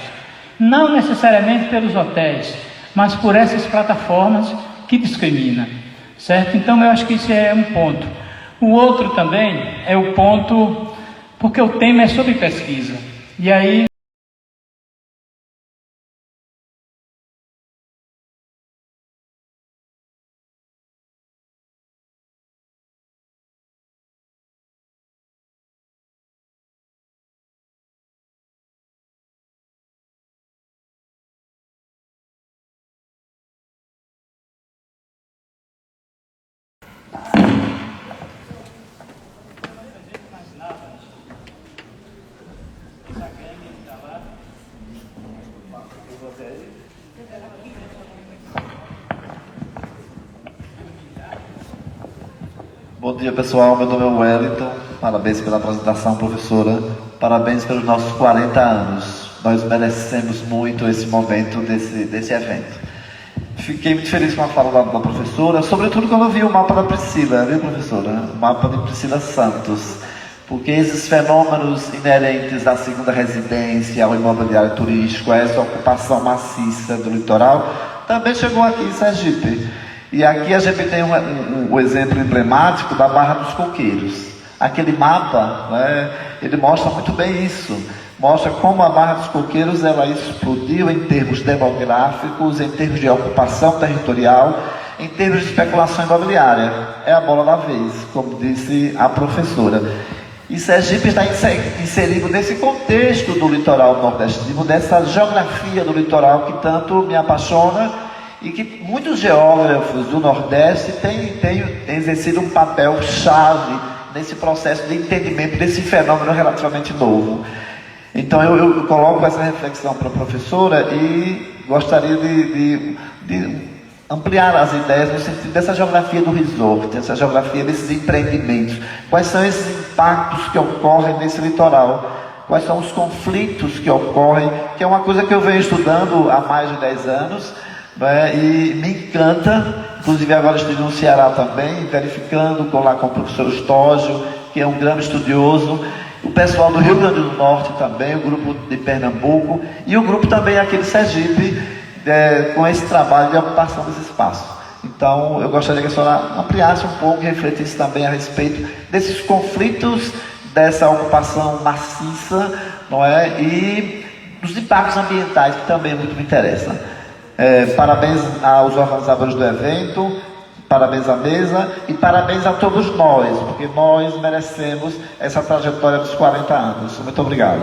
não necessariamente pelos hotéis, mas por essas plataformas que discriminam, certo? Então eu acho que isso é um ponto. O outro também é o ponto, porque o tema é sobre pesquisa. E aí Bom dia, pessoal. Meu nome é Wellington. Parabéns pela apresentação, professora. Parabéns pelos nossos 40 anos. Nós merecemos muito esse momento desse evento. Fiquei muito feliz com a fala da professora, sobretudo quando eu vi o mapa da Priscila, viu, professora? O mapa de Priscila Santos. Porque esses fenômenos inerentes à segunda residência, ao imobiliário turístico, a essa ocupação maciça do litoral, também chegou aqui em Sergipe. E aqui a gente tem um exemplo emblemático da Barra dos Coqueiros. Aquele mapa, né, ele mostra muito bem isso. Mostra como a Barra dos Coqueiros ela explodiu em termos demográficos, em termos de ocupação territorial, em termos de especulação imobiliária. É a bola da vez, como disse a professora. E Sergipe está inserido nesse contexto do litoral nordestino, dessa geografia do litoral que tanto me apaixona e que muitos geógrafos do Nordeste têm exercido um papel chave nesse processo de entendimento desse fenômeno relativamente novo. Então eu coloco essa reflexão para a professora e gostaria de ampliar as ideias no sentido dessa geografia do resort, dessa geografia desses empreendimentos. Quais são esses impactos que ocorrem nesse litoral? Quais são os conflitos que ocorrem? Que é uma coisa que eu venho estudando há mais de 10 anos, né? E me encanta. Inclusive agora estive no Ceará também, verificando com o professor Estógio, que é um grande estudioso, o pessoal do Rio Grande do Norte também, o grupo de Pernambuco, e o grupo também aqui de Sergipe, com esse trabalho de ocupação desse espaço. Então, eu gostaria que a senhora ampliasse um pouco e refletisse também a respeito desses conflitos, dessa ocupação maciça, não é? E dos impactos ambientais, que também muito me interessa. Parabéns aos organizadores do evento, parabéns à mesa e parabéns a todos nós, porque nós merecemos essa trajetória dos 40 anos. Muito obrigado.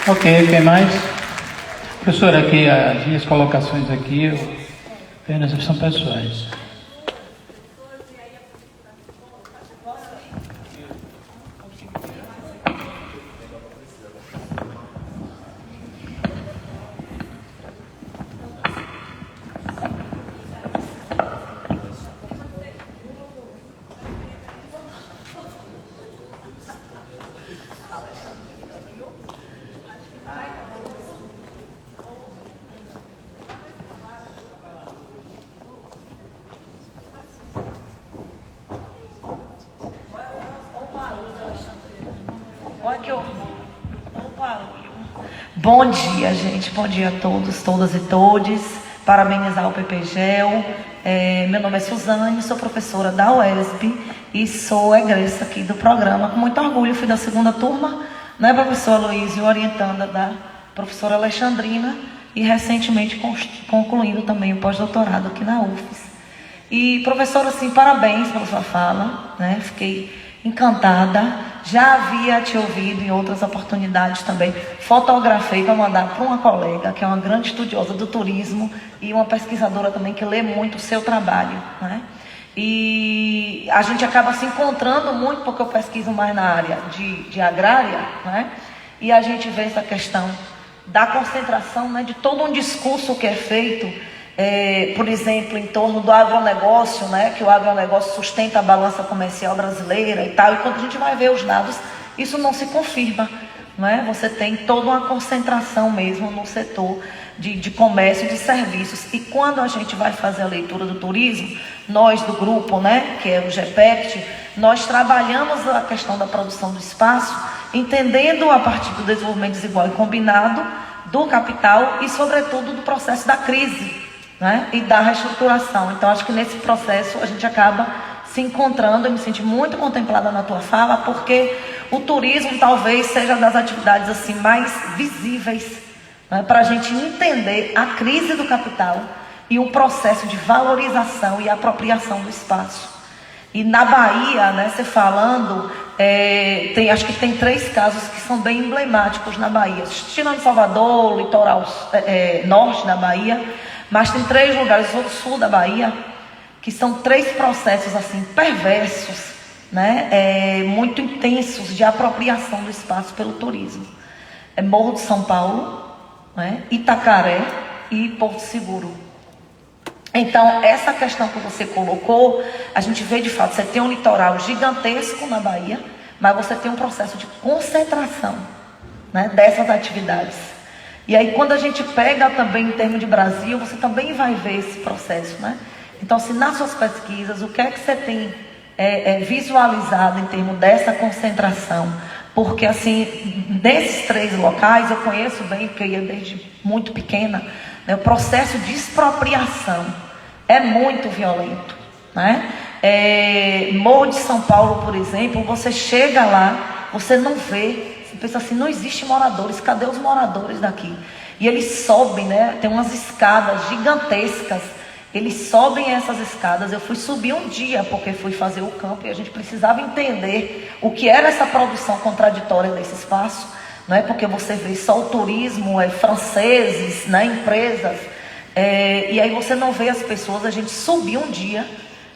Ok, quem mais? Professora, aqui as minhas colocações aqui apenas são pessoais. Bom dia, gente. Bom dia a todos, todas e todes. Parabenizar o PPGEL. Meu nome é Suzane, sou professora da UESB e sou egressa aqui do programa. Com muito orgulho, fui da segunda turma, né, professor Aloysio, orientanda da professora Alexandrina e recentemente concluindo também o pós-doutorado aqui na UFES. E, professora, assim, parabéns pela sua fala, né? Fiquei encantada. Já havia te ouvido em outras oportunidades também. Fotografei para mandar para uma colega, que é uma grande estudiosa do turismo e uma pesquisadora também que lê muito o seu trabalho, né? E a gente acaba se encontrando muito, porque eu pesquiso mais na área de agrária, né? E a gente vê essa questão da concentração, né, de todo um discurso que é feito, por exemplo, em torno do agronegócio, né, que o agronegócio sustenta a balança comercial brasileira e tal, e quando a gente vai ver os dados, isso não se confirma, né? Você tem toda uma concentração mesmo no setor de comércio e de serviços, e quando a gente vai fazer a leitura do turismo, nós do grupo, né, que é o GEPECT, nós trabalhamos a questão da produção do espaço, entendendo a partir do desenvolvimento desigual e combinado do capital e, sobretudo, do processo da crise, né, e da reestruturação. Então, acho que nesse processo a gente acaba se encontrando. Eu me senti muito contemplada na tua fala, porque o turismo talvez seja das atividades assim mais visíveis, né, para a gente entender a crise do capital e o processo de valorização e apropriação do espaço. E na Bahia, né, você falando, acho que tem 3 casos que são bem emblemáticos na Bahia. Tirando Salvador, litoral norte da Bahia, mas tem 3 lugares no sul da Bahia que são 3 processos assim perversos, né, muito intensos de apropriação do espaço pelo turismo. Morro de São Paulo, né, Itacaré e Porto Seguro. Então, essa questão que você colocou, a gente vê de fato, você tem um litoral gigantesco na Bahia, mas você tem um processo de concentração, né, dessas atividades. E aí, quando a gente pega também em termos de Brasil, você também vai ver esse processo, né? Então, se nas suas pesquisas, o que é que você tem visualizado em termos dessa concentração? Porque, assim, desses 3 locais, eu conheço bem, porque eu ia desde muito pequena, né, o processo de expropriação é muito violento, né? Morro de São Paulo, por exemplo, você chega lá, você não vê, você pensa assim, não existe moradores, cadê os moradores daqui? E eles sobem, né? Tem umas escadas gigantescas, eles sobem essas escadas. Eu fui subir um dia, porque fui fazer o campo e a gente precisava entender o que era essa produção contraditória desse espaço, não é? Porque você vê só o turismo, franceses, né? Empresas, e aí você não vê as pessoas. A gente subiu um dia,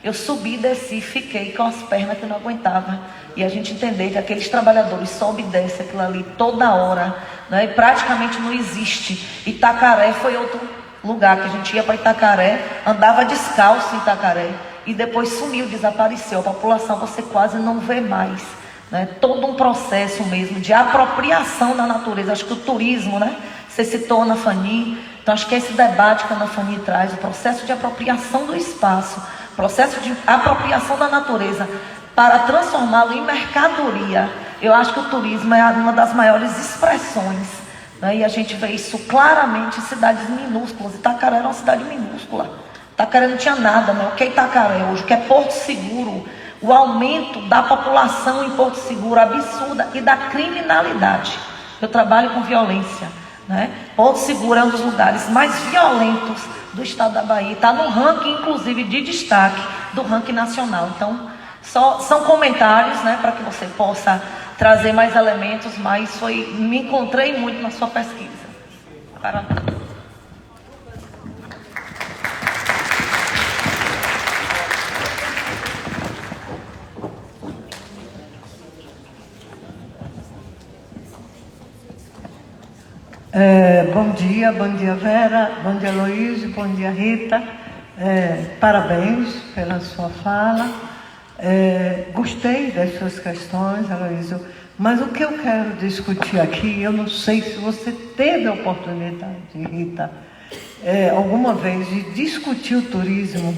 eu subi e desci, fiquei com as pernas que não aguentava, e a gente entender que aqueles trabalhadores sobe e desce aquilo ali toda hora, né? E praticamente não existe. Itacaré foi outro lugar que a gente ia para Itacaré, andava descalço em Itacaré, e depois sumiu, desapareceu. A população você quase não vê mais, né? Todo um processo mesmo de apropriação da natureza. Acho que o turismo, né? Você citou a Ana Fani, então acho que esse debate que a Ana Fani traz, o processo de apropriação do espaço, processo de apropriação da natureza para transformá-lo em mercadoria. Eu acho que o turismo é uma das maiores expressões, né? E a gente vê isso claramente em cidades minúsculas. Itacaré era uma cidade minúscula. Itacaré não tinha nada, né? O que é Itacaré hoje? O que é Porto Seguro? O aumento da população em Porto Seguro absurda e da criminalidade. Eu trabalho com violência, né? Porto Seguro é um dos lugares mais violentos do estado da Bahia. Está no ranking, inclusive, de destaque do ranking nacional. Então, são comentários, né, para que você possa trazer mais elementos, mas me encontrei muito na sua pesquisa. Parabéns. Bom dia Vera, bom dia Luiz, bom dia Rita, parabéns pela sua fala, gostei das suas questões, Aloysio, mas o que eu quero discutir aqui, eu não sei se você teve a oportunidade, Rita, alguma vez de discutir o turismo.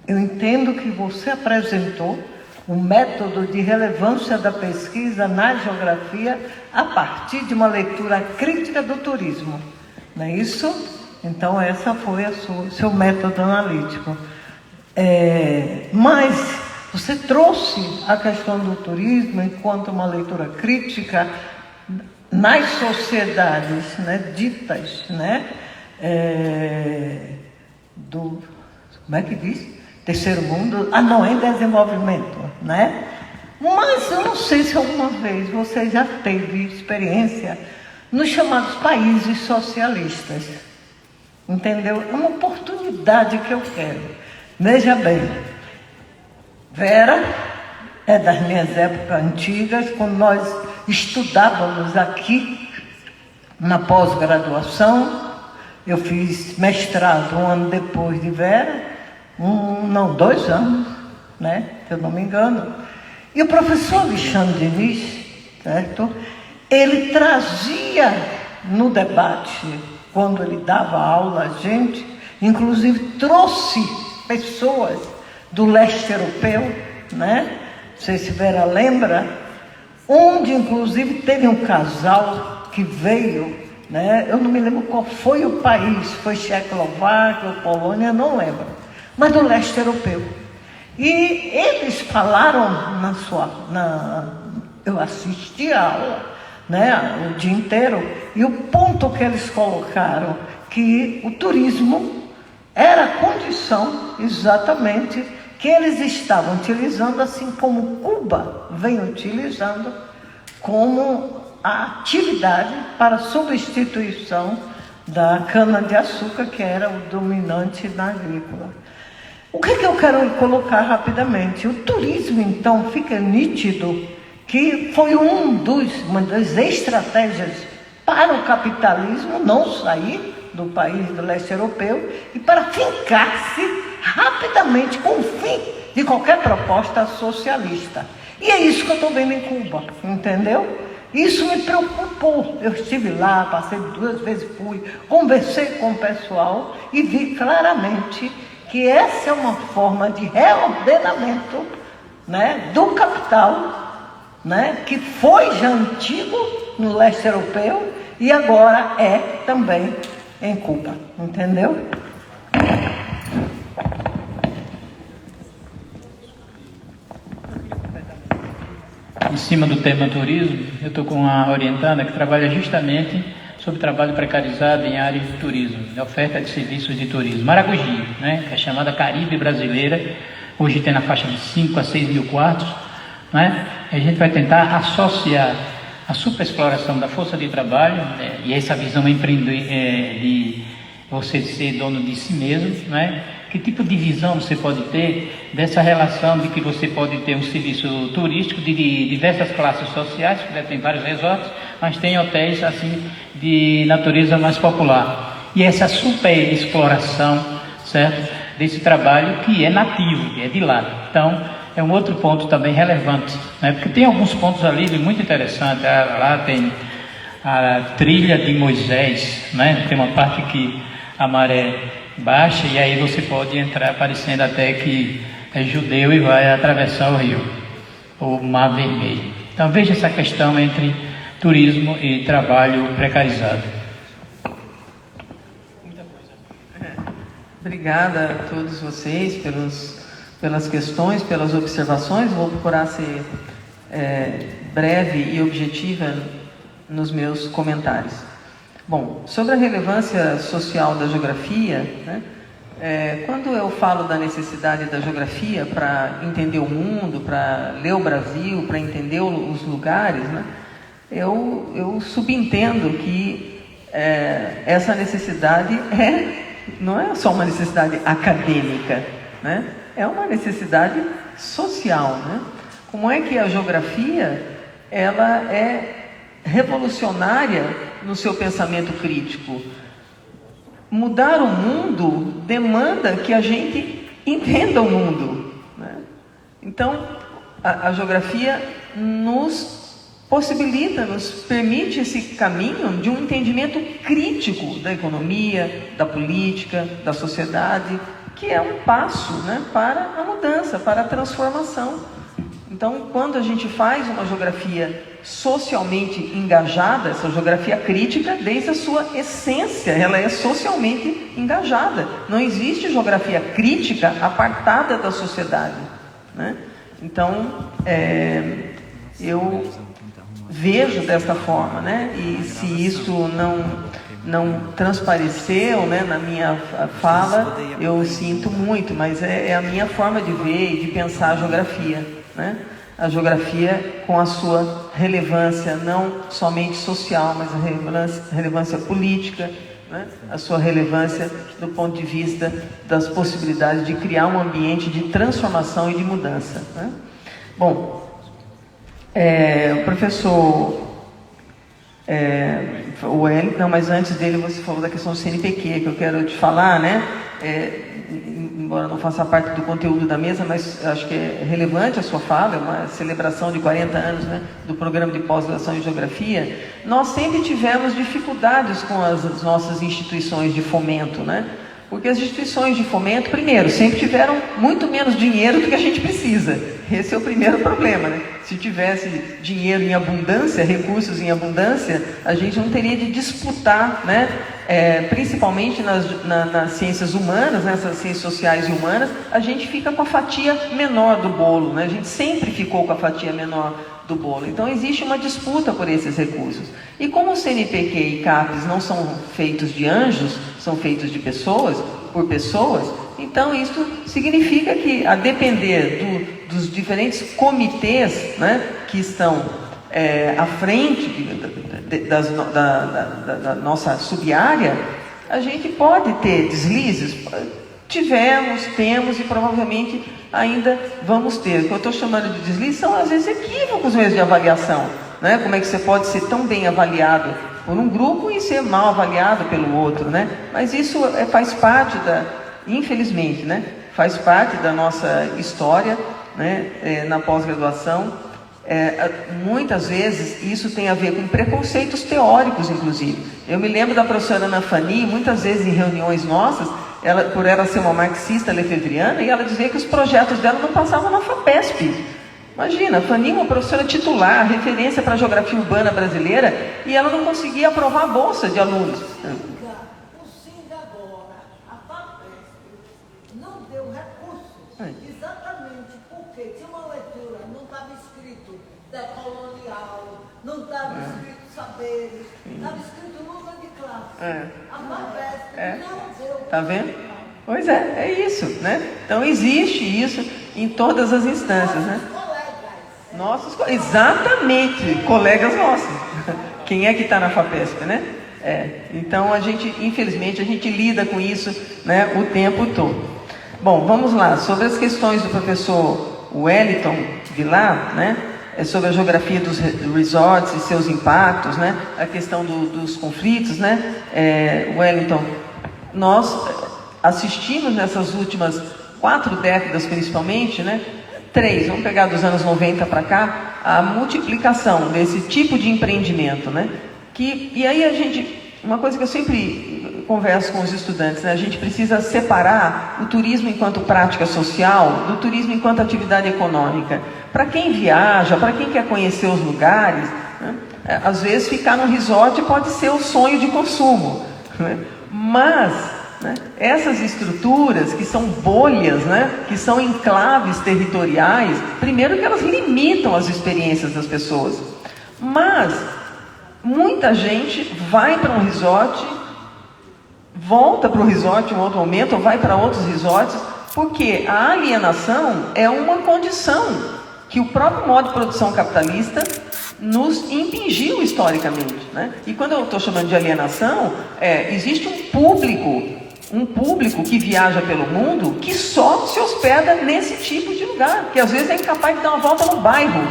Eu entendo que você apresentou o método de relevância da pesquisa na geografia a partir de uma leitura crítica do turismo, não é isso? Então, essa foi o seu método analítico. Mas você trouxe a questão do turismo enquanto uma leitura crítica nas sociedades, né, ditas, né, como é que diz? Terceiro mundo, não, em desenvolvimento, né? Mas eu não sei se alguma vez você já teve experiência nos chamados países socialistas, entendeu? É uma oportunidade que eu quero. Veja bem, Vera é das minhas épocas antigas, quando nós estudávamos aqui na pós-graduação. Eu fiz mestrado um ano depois de Vera, 2 anos, né? Se eu não me engano. E o professor Alexandre Diniz, certo? Ele trazia no debate, quando ele dava aula a gente, inclusive trouxe pessoas do leste europeu, né? Não sei se Vera lembra, onde inclusive teve um casal que veio, né? Eu não me lembro qual foi o país, foi Tchecoslováquia ou Polônia, não lembro, mas do leste europeu. E eles falaram eu assisti a aula, né, o dia inteiro, e o ponto que eles colocaram, que o turismo era a condição exatamente que eles estavam utilizando, assim como Cuba vem utilizando, como a atividade para substituição da cana-de-açúcar, que era o dominante na agrícola. O que eu quero colocar rapidamente? O turismo, então, fica nítido que foi uma das estratégias para o capitalismo não sair do país do leste europeu e para fincar-se rapidamente com o fim de qualquer proposta socialista. E é isso que eu estou vendo em Cuba, entendeu? Isso me preocupou. Eu estive lá, passei 2 vezes, conversei com o pessoal e vi claramente que essa é uma forma de reordenamento, né, do capital, né, que foi já antigo no leste europeu e agora é também em Cuba, entendeu? Em cima do tema turismo, eu estou com uma orientanda que trabalha justamente sobre trabalho precarizado em áreas de turismo, de oferta de serviços de turismo. Maragogi, né, que é chamada Caribe Brasileira, hoje tem na faixa de 5 a 6 mil quartos, né? A gente vai tentar associar a superexploração da força de trabalho, né, e essa visão de você ser dono de si mesmo, né? Que tipo de visão você pode ter dessa relação de que você pode ter um serviço turístico de diversas classes sociais, porque tem vários resorts, mas tem hotéis assim de natureza mais popular. E essa superexploração, certo? Desse trabalho que é nativo, que é de lá. Então, é um outro ponto também relevante, né? Porque tem alguns pontos ali muito interessantes. Lá tem a trilha de Moisés, né? Tem uma parte que a maré baixa e aí você pode entrar parecendo até que é judeu e vai atravessar o rio, o Mar Vermelho. Então veja essa questão entre turismo e trabalho precarizado. Obrigada a todos vocês pelas questões, pelas observações. Vou procurar ser breve e objetiva nos meus comentários. Bom, sobre a relevância social da geografia, né, quando eu falo da necessidade da geografia para entender o mundo, para ler o Brasil, para entender os lugares, né, eu subentendo que essa necessidade não é só uma necessidade acadêmica, né, é uma necessidade social, né? Como é que a geografia ela é revolucionária no seu pensamento crítico? Mudar o mundo demanda que a gente entenda o mundo, né? Então, a geografia nos possibilita, nos permite esse caminho de um entendimento crítico da economia, da política, da sociedade, que é um passo, né, para a mudança, para a transformação. Então, quando a gente faz uma geografia socialmente engajada, essa geografia crítica, desde a sua essência, ela é socialmente engajada. Não existe geografia crítica apartada da sociedade, né? Então, eu vejo desta forma, né? E se isso não transpareceu, né, na minha fala, eu sinto muito, mas é a minha forma de ver e de pensar a geografia, né? A geografia com a sua relevância não somente social, mas a relevância política, né? A sua relevância do ponto de vista das possibilidades de criar um ambiente de transformação e de mudança, né? Bom, o professor não, mas antes dele você falou da questão do CNPq, que eu quero te falar, né? Embora não faça parte do conteúdo da mesa, mas acho que é relevante a sua fala, é uma celebração de 40 anos, né, do programa de pós-graduação em Geografia. Nós sempre tivemos dificuldades com as nossas instituições de fomento, né? Porque as instituições de fomento, primeiro, sempre tiveram muito menos dinheiro do que a gente precisa. Esse é o primeiro problema, né? Se tivesse dinheiro em abundância, recursos em abundância, a gente não teria de disputar, né? Principalmente nas ciências humanas, nessas ciências sociais e humanas, a gente fica com a fatia menor do bolo, né? A gente sempre ficou com a fatia menor do bolo. Então existe uma disputa por esses recursos. E como o CNPq e CAPES não são feitos de anjos, são feitos de pessoas, por pessoas, então isso significa que, a depender dos diferentes comitês, né, que estão à frente da nossa subárea, a gente pode ter deslizes. Tivemos, temos e provavelmente ainda vamos ter. O que eu estou chamando de deslizes são, às vezes, equívocos mesmo de avaliação, né? Como é que você pode ser tão bem avaliado por um grupo e ser mal avaliado pelo outro, né? Mas isso faz parte infelizmente, né? Faz parte da nossa história, né? Na pós-graduação. Muitas vezes isso tem a ver com preconceitos teóricos, inclusive. Eu me lembro da professora Ana Fani, muitas vezes em reuniões nossas, por ela ser uma marxista lefebvriana, e ela dizia que os projetos dela não passavam na FAPESP. Imagina, a Fani, uma professora titular, referência para a geografia urbana brasileira, e ela não conseguia aprovar a bolsa de alunos. Exatamente porque tinha uma leitura, não estava escrito decolonial, não estava escrito saberes, estava escrito luta de classe. A FAPESP não deu. Tá vendo? Pois é isso, né? Então existe isso em todas as instâncias, né? Exatamente, colegas nossos. Quem é que está na FAPESP, né? Então, infelizmente, a gente lida com isso, né, o tempo todo. Bom, vamos lá. Sobre as questões do professor Wellington Vilar, né, sobre a geografia dos resorts e seus impactos, né, a questão dos conflitos, né, Wellington, nós assistimos nessas últimas 4 décadas, principalmente, né, 3, vamos pegar dos anos 90 para cá, a multiplicação desse tipo de empreendimento, né? E aí uma coisa que eu sempre converso com os estudantes, né? A gente precisa separar o turismo enquanto prática social do turismo enquanto atividade econômica. Para quem viaja, para quem quer conhecer os lugares, né? Às vezes ficar num resort pode ser o sonho de consumo, né? Mas, né, essas estruturas que são bolhas, né, que são enclaves territoriais, primeiro que elas limitam as experiências das pessoas, mas muita gente vai para um resort, volta para o resort em um outro momento, ou vai para outros resorts, porque a alienação é uma condição que o próprio modo de produção capitalista nos impingiu historicamente, né? E quando eu estou chamando de alienação, existe um público que viaja pelo mundo que só se hospeda nesse tipo de lugar, que às vezes é incapaz de dar uma volta no bairro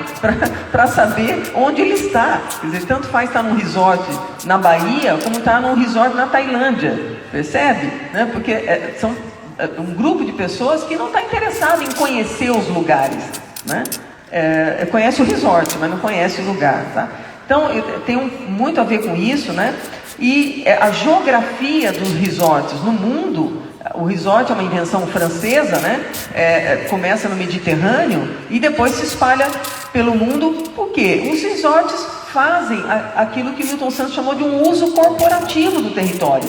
para saber onde ele está. Quer dizer, tanto faz estar num resort na Bahia como estar num resort na Tailândia, percebe? Né? Porque são um grupo de pessoas que não está interessado em conhecer os lugares, né? Conhece o resort, mas não conhece o lugar, tá? Então, tem muito a ver com isso, né? E a geografia dos resorts no mundo, o resort é uma invenção francesa, né? Começa no Mediterrâneo e depois se espalha pelo mundo. Por quê? Os resorts fazem aquilo que Milton Santos chamou de um uso corporativo do território.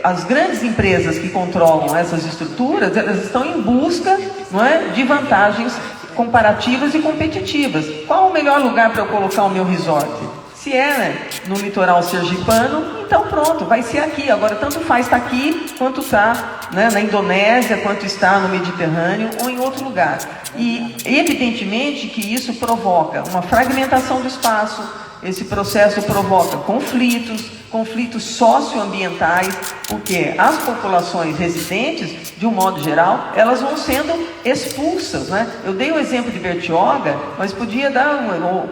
As grandes empresas que controlam essas estruturas, elas estão em busca, não é, de vantagens comparativas e competitivas. Qual o melhor lugar para eu colocar o meu resort? Se né, no litoral sergipano, então pronto, vai ser aqui. Agora, tanto faz estar aqui, quanto está, né, na Indonésia, quanto está no Mediterrâneo ou em outro lugar. E, evidentemente, que isso provoca uma fragmentação do espaço, esse processo provoca conflitos socioambientais, porque as populações residentes, de um modo geral, elas vão sendo expulsas, né? Eu dei o exemplo de Bertioga, mas podia dar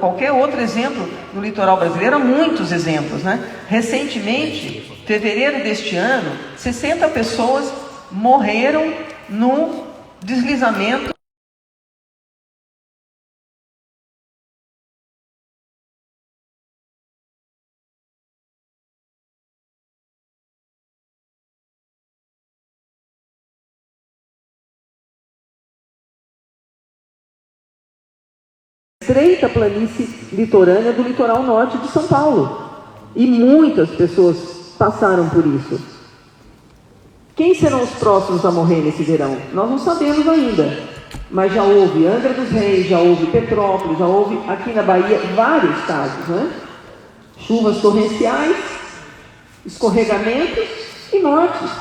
qualquer outro exemplo no litoral brasileiro, há muitos exemplos, né? Recentemente, fevereiro deste ano, 60 pessoas morreram no deslizamento estreita planície litorânea do litoral norte de São Paulo. E muitas pessoas passaram por isso. Quem serão os próximos a morrer nesse verão? Nós não sabemos ainda. Mas já houve Angra dos Reis, já houve Petrópolis, já houve aqui na Bahia vários casos, né? Chuvas torrenciais, escorregamentos e mortes,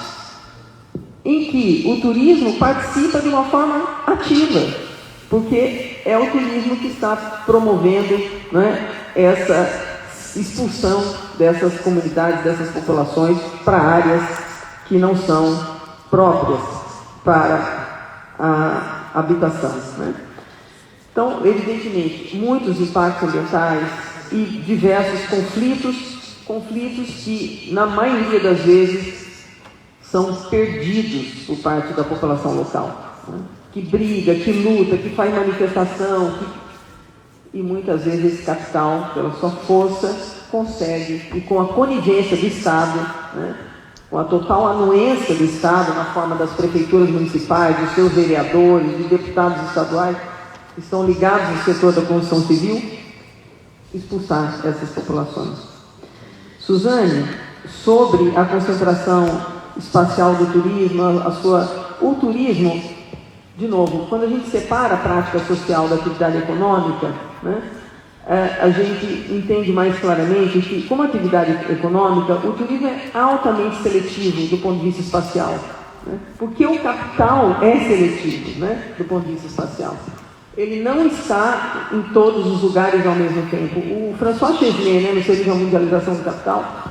em que o turismo participa de uma forma ativa, porque é o turismo que está promovendo, né, essa expulsão dessas comunidades, dessas populações para áreas que não são próprias para a habitação, né? Então, evidentemente, muitos impactos ambientais e diversos conflitos que, na maioria das vezes, são perdidos por parte da população local, né? Que briga, que luta, que faz manifestação, e muitas vezes esse capital, pela sua força, consegue, e com a conivência do Estado, né, com a total anuência do Estado, na forma das prefeituras municipais, dos seus vereadores, de deputados estaduais, que estão ligados ao setor da construção civil, expulsar essas populações. Suzane, sobre a concentração espacial do turismo, o turismo, de novo, quando a gente separa a prática social da atividade econômica, né, a gente entende mais claramente que, como atividade econômica, o turismo é altamente seletivo do ponto de vista espacial, né, porque o capital é seletivo, né, do ponto de vista espacial. ele não está em todos os lugares ao mesmo tempo. O François Chesney, né, no seu livro A Mundialização do Capital,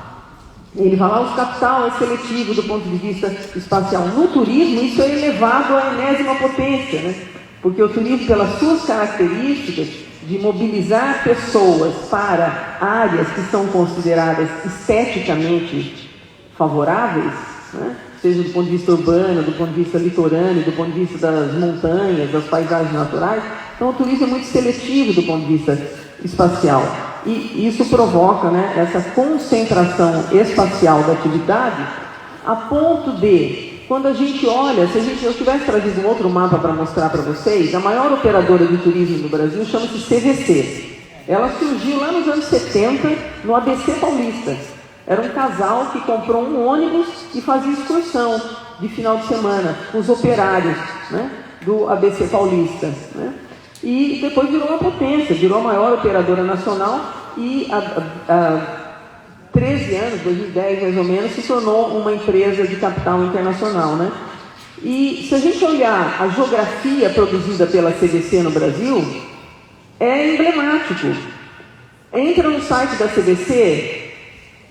ele fala que o capital é seletivo do ponto de vista espacial. No turismo, isso é elevado à enésima potência, né? Porque o turismo, pelas suas características de mobilizar pessoas para áreas que são consideradas esteticamente favoráveis, né? Seja do ponto de vista urbano, do ponto de vista litorâneo, do ponto de vista das montanhas, das paisagens naturais. Então o turismo é muito seletivo do ponto de vista espacial. E isso provoca, né, essa concentração espacial da atividade, a ponto de, quando a gente olha, se eu tivesse trazido um outro mapa para mostrar para vocês, a maior operadora de turismo do Brasil chama-se CVC. Ela surgiu lá nos anos 70, no ABC Paulista. Era um casal que comprou um ônibus e fazia excursão de final de semana com os operários, né, do ABC Paulista, né? E depois virou uma potência, virou a maior operadora nacional e há 13 anos, 2010 mais ou menos, se tornou uma empresa de capital internacional, né? E se a gente olhar a geografia produzida pela CVC no Brasil, é emblemático. Entra no site da CVC,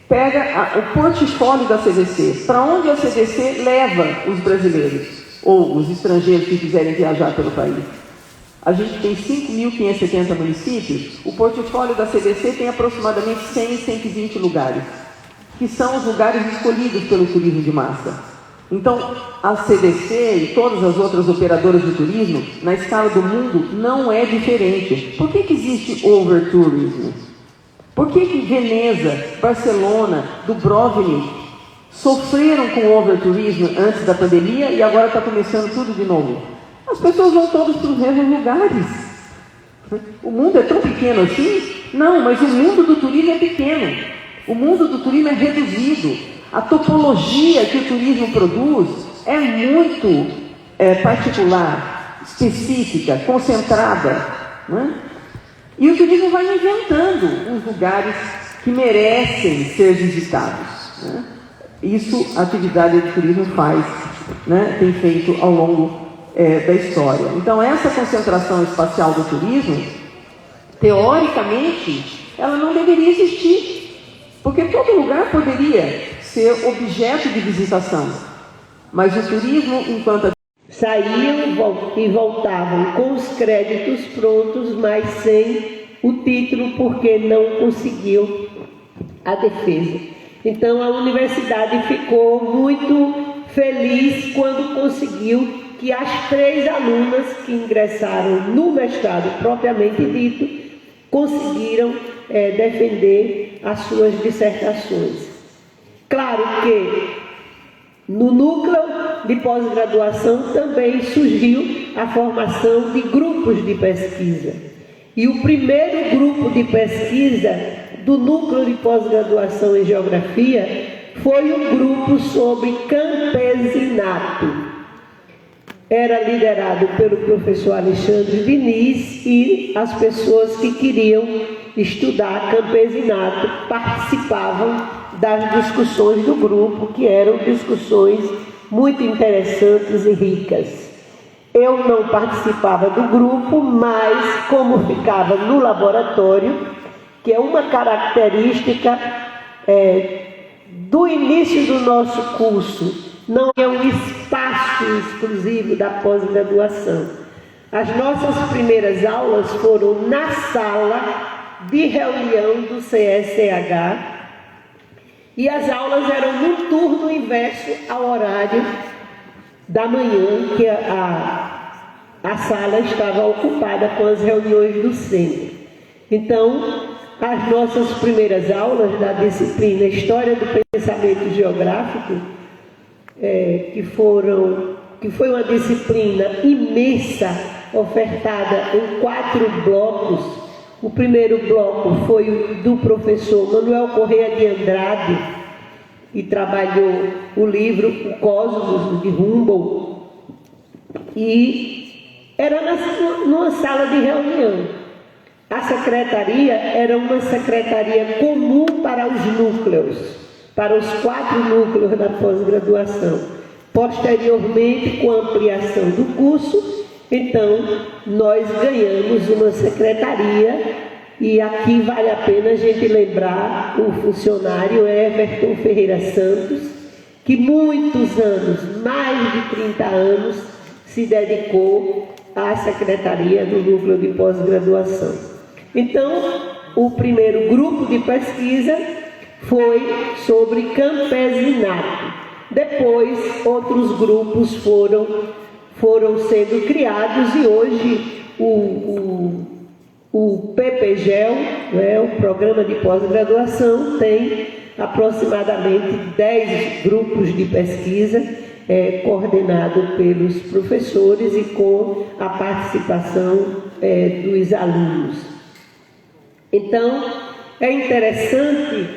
pega o portfólio da CVC, para onde a CVC leva os brasileiros ou os estrangeiros que quiserem viajar pelo país. A gente tem 5.570 municípios, o portfólio da CVC tem aproximadamente 100, 120 lugares, que são os lugares escolhidos pelo turismo de massa. Então, a CVC e todas as outras operadoras de turismo, na escala do mundo, não é diferente. Por que existe overtourism? Por que Veneza, Barcelona, Dubrovnik sofreram com o overtourism antes da pandemia e agora está começando tudo de novo? As pessoas vão todas para os mesmos lugares. O mundo é tão pequeno assim? Não, mas o mundo do turismo é pequeno. O mundo do turismo é reduzido. A topologia que o turismo produz é muito particular, específica, concentrada, né? E o turismo vai inventando os lugares que merecem ser visitados, né? Isso a atividade de turismo faz, né? Tem feito ao longo da história. Então, essa concentração espacial do turismo, teoricamente, ela não deveria existir, porque todo lugar poderia ser objeto de visitação. Mas o turismo, enquanto saíam e voltavam com os créditos prontos, mas sem o título, porque não conseguiu a defesa. Então, a universidade ficou muito feliz quando conseguiu que as 3 alunas que ingressaram no mestrado propriamente dito conseguiram defender as suas dissertações. Claro que no núcleo de pós-graduação também surgiu a formação de grupos de pesquisa. E o primeiro grupo de pesquisa do núcleo de pós-graduação em geografia foi um grupo sobre campesinato. Era liderado pelo professor Alexandre Diniz e as pessoas que queriam estudar campesinato participavam das discussões do grupo, que eram discussões muito interessantes e ricas. Eu não participava do grupo, mas como ficava no laboratório, que é uma característica do início do nosso curso, não é um espaço exclusivo da pós-graduação. As nossas primeiras aulas foram na sala de reunião do CSCH e as aulas eram no turno inverso ao horário da manhã, que a sala estava ocupada com as reuniões do centro. Então, as nossas primeiras aulas da disciplina História do Pensamento Geográfico, que foi uma disciplina imensa, ofertada em 4 blocos. O primeiro bloco foi do professor Manuel Correia de Andrade, e trabalhou o livro O Cosmos de Humboldt, e era numa sala de reunião. A secretaria era uma secretaria comum para os núcleos, para os 4 núcleos da pós-graduação. Posteriormente, com a ampliação do curso, Então, nós ganhamos uma secretaria, e aqui vale a pena a gente lembrar o funcionário Everton Ferreira Santos, que muitos anos, mais de 30 anos, se dedicou à secretaria do núcleo de pós-graduação. Então, o primeiro grupo de pesquisa foi sobre campesinato. Depois, outros grupos foram sendo criados, e hoje o PPGEL, né, o Programa de Pós-Graduação, tem aproximadamente 10 grupos de pesquisa, coordenado pelos professores e com a participação dos alunos. Então, é interessante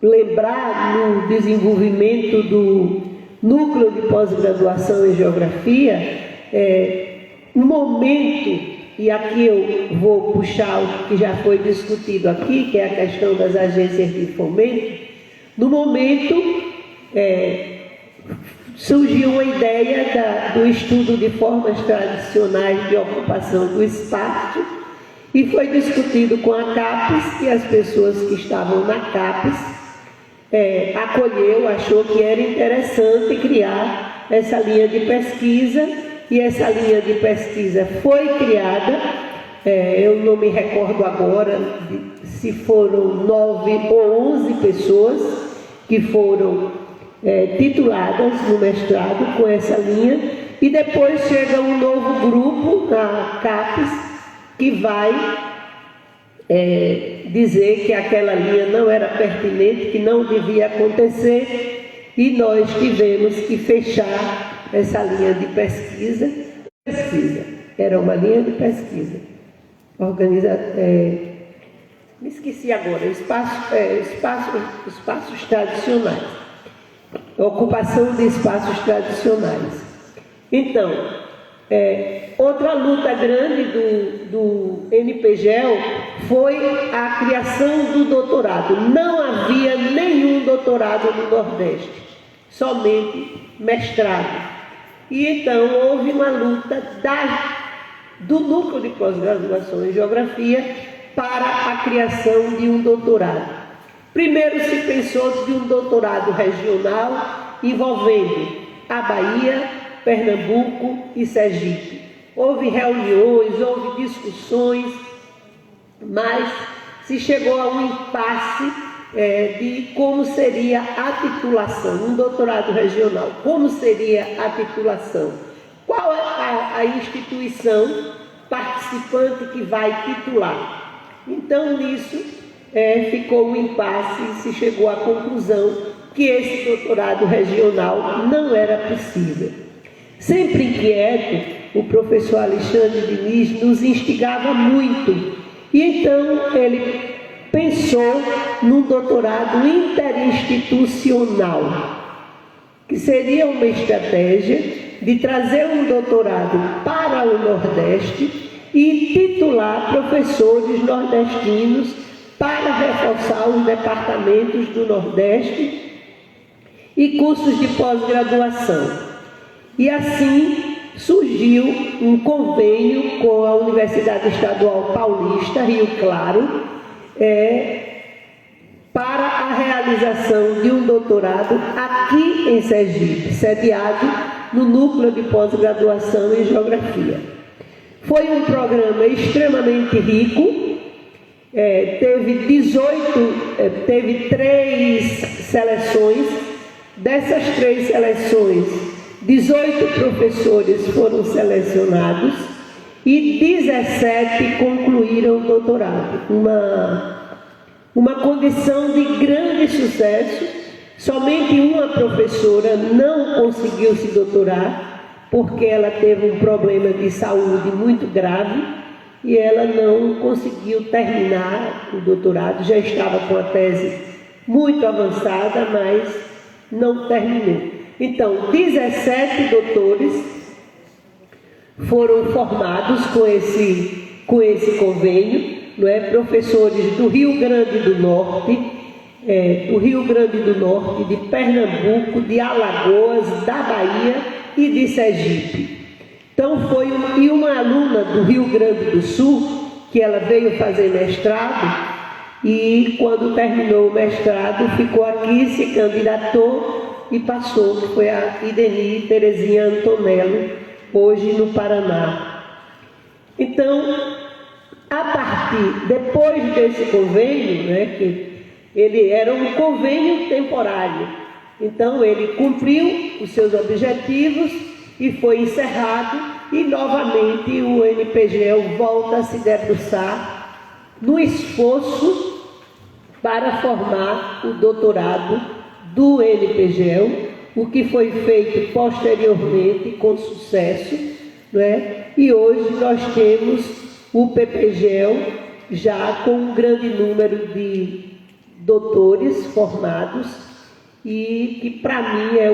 lembrar no desenvolvimento do núcleo de pós-graduação em geografia, um momento, e aqui eu vou puxar o que já foi discutido aqui, que é a questão das agências de fomento. No momento, surgiu uma ideia do estudo de formas tradicionais de ocupação do espaço, e foi discutido com a CAPES, e as pessoas que estavam na CAPES acolheu, achou que era interessante criar essa linha de pesquisa, e essa linha de pesquisa foi criada. Eu não me recordo agora se foram 9 ou 11 pessoas que foram tituladas no mestrado com essa linha, e depois chega um novo grupo na CAPES que vai dizer que aquela linha não era pertinente, que não devia acontecer, e nós tivemos que fechar essa linha de pesquisa. Era uma linha de pesquisa. Me esqueci agora, espaços tradicionais. Ocupação de espaços tradicionais. Então, outra luta grande do NPGEL foi a criação do doutorado. Não havia nenhum doutorado no Nordeste, somente mestrado. E então houve uma luta do núcleo de pós-graduação em geografia para a criação de um doutorado. Primeiro se pensou de um doutorado regional envolvendo a Bahia, Pernambuco e Sergipe. Houve reuniões, houve discussões, mas se chegou a um impasse de como seria a titulação, um doutorado regional, como seria a titulação, qual é a instituição participante que vai titular. Então, nisso, ficou um impasse e se chegou à conclusão que esse doutorado regional não era possível. Sempre inquieto, o professor Alexandre Diniz nos instigava muito, e então ele pensou num doutorado interinstitucional, que seria uma estratégia de trazer um doutorado para o Nordeste e titular professores nordestinos para reforçar os departamentos do Nordeste e cursos de pós-graduação. E assim surgiu um convênio com a Universidade Estadual Paulista, Rio Claro, para a realização de um doutorado aqui em Sergipe, sediado no núcleo de pós-graduação em geografia. Foi um programa extremamente rico, teve 3 seleções. Dessas 3 seleções, 18 professores foram selecionados e 17 concluíram o doutorado. Uma condição de grande sucesso. Somente uma professora não conseguiu se doutorar porque ela teve um problema de saúde muito grave e ela não conseguiu terminar o doutorado. Já estava com a tese muito avançada, mas não terminou. Então, 17 doutores foram formados com esse convênio, não é? Professores do Rio Grande do Norte, de Pernambuco, de Alagoas, da Bahia e de Sergipe. Então e uma aluna do Rio Grande do Sul, que ela veio fazer mestrado, e quando terminou o mestrado, ficou aqui, se candidatou e passou, que foi a Ideni Terezinha Antonello, hoje no Paraná. Então, depois desse convênio, né, que ele era um convênio temporário, então ele cumpriu os seus objetivos e foi encerrado, e novamente o NPGEL volta a se debruçar no esforço para formar o doutorado do NPGEL, o que foi feito posteriormente com sucesso, né? E hoje nós temos o PPGEL já com um grande número de doutores formados, e que para mim é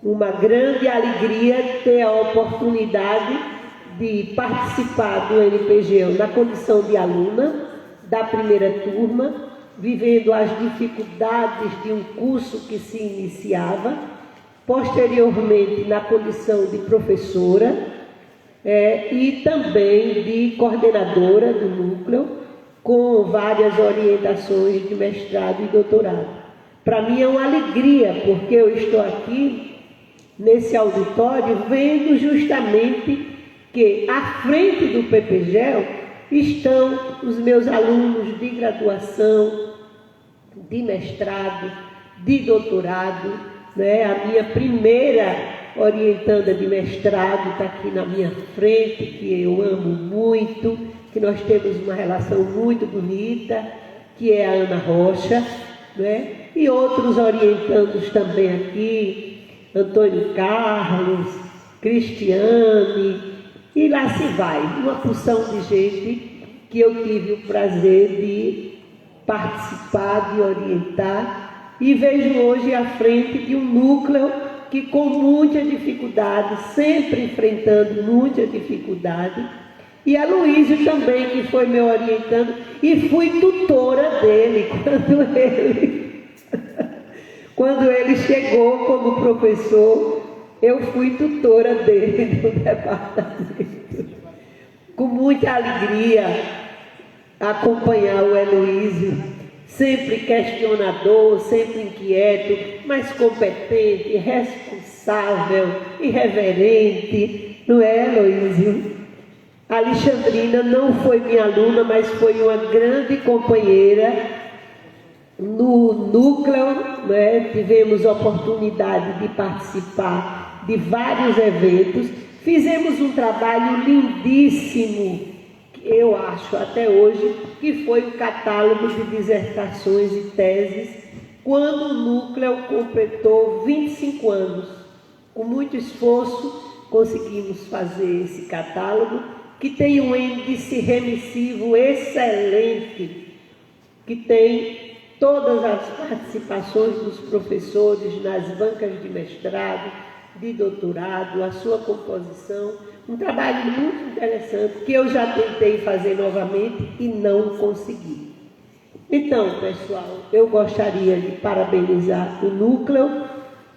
uma grande alegria ter a oportunidade de participar do NPGEL na condição de aluna da primeira turma, vivendo as dificuldades de um curso que se iniciava, posteriormente na condição de professora e também de coordenadora do núcleo, com várias orientações de mestrado e doutorado. Para mim é uma alegria, porque eu estou aqui nesse auditório vendo justamente que à frente do PPGEL estão os meus alunos de graduação, de mestrado, de doutorado, né? A minha primeira orientanda de mestrado está aqui na minha frente, que eu amo muito, que nós temos uma relação muito bonita, que é a Ana Rocha, né? E outros orientandos também aqui, Antônio Carlos, Cristiane, e lá se vai, uma porção de gente que eu tive o prazer de participar, de orientar, e vejo hoje à frente de um núcleo que com muita dificuldade, sempre enfrentando muita dificuldade, e a Luísio também, que foi meu orientando, e fui tutora dele quando ele chegou como professor. Eu fui tutora dele no departamento. Com muita alegria, acompanhar o Heloísio, sempre questionador, sempre inquieto, mas competente, responsável, irreverente, não é, Heloísio? A Alexandrina não foi minha aluna, mas foi uma grande companheira no núcleo, né? Tivemos oportunidade de participar de vários eventos, fizemos um trabalho lindíssimo, eu acho até hoje, que foi o catálogo de dissertações e teses, quando o núcleo completou 25 anos. Com muito esforço conseguimos fazer esse catálogo, que tem um índice remissivo excelente, que tem todas as participações dos professores nas bancas de mestrado, de doutorado, a sua composição, um trabalho muito interessante que eu já tentei fazer novamente e não consegui. Então, pessoal, eu gostaria de parabenizar o núcleo,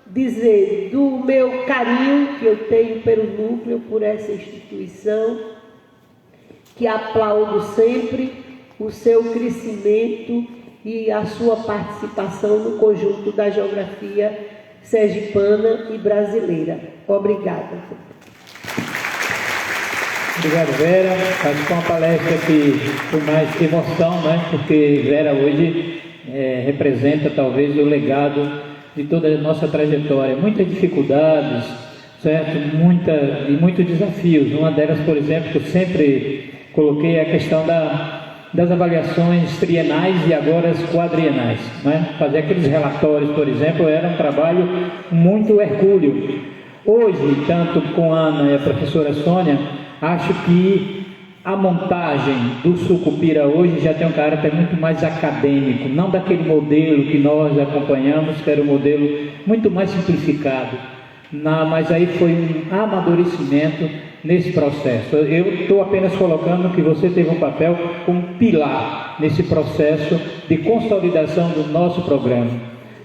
dizer do meu carinho que eu tenho pelo núcleo, por essa instituição, que aplaudo sempre o seu crescimento e a sua participação no conjunto da geografia sergipana e brasileira. Obrigada. Obrigado, Vera. Acho que é uma palestra que com mais emoção, né? Porque Vera hoje representa talvez o legado de toda a nossa trajetória. Muitas dificuldades, certo? Muitos desafios. Uma delas, por exemplo, que eu sempre coloquei é a questão das avaliações trienais e agora as quadrienais, né? Fazer aqueles relatórios, por exemplo, era um trabalho muito hercúleo. Hoje, tanto com a Ana e a professora Sônia, acho que a montagem do Sucupira hoje já tem um caráter muito mais acadêmico, não daquele modelo que nós acompanhamos, que era um modelo muito mais simplificado. Mas aí foi um amadurecimento nesse processo. Eu estou apenas colocando que você teve um papel como pilar nesse processo de consolidação do nosso programa.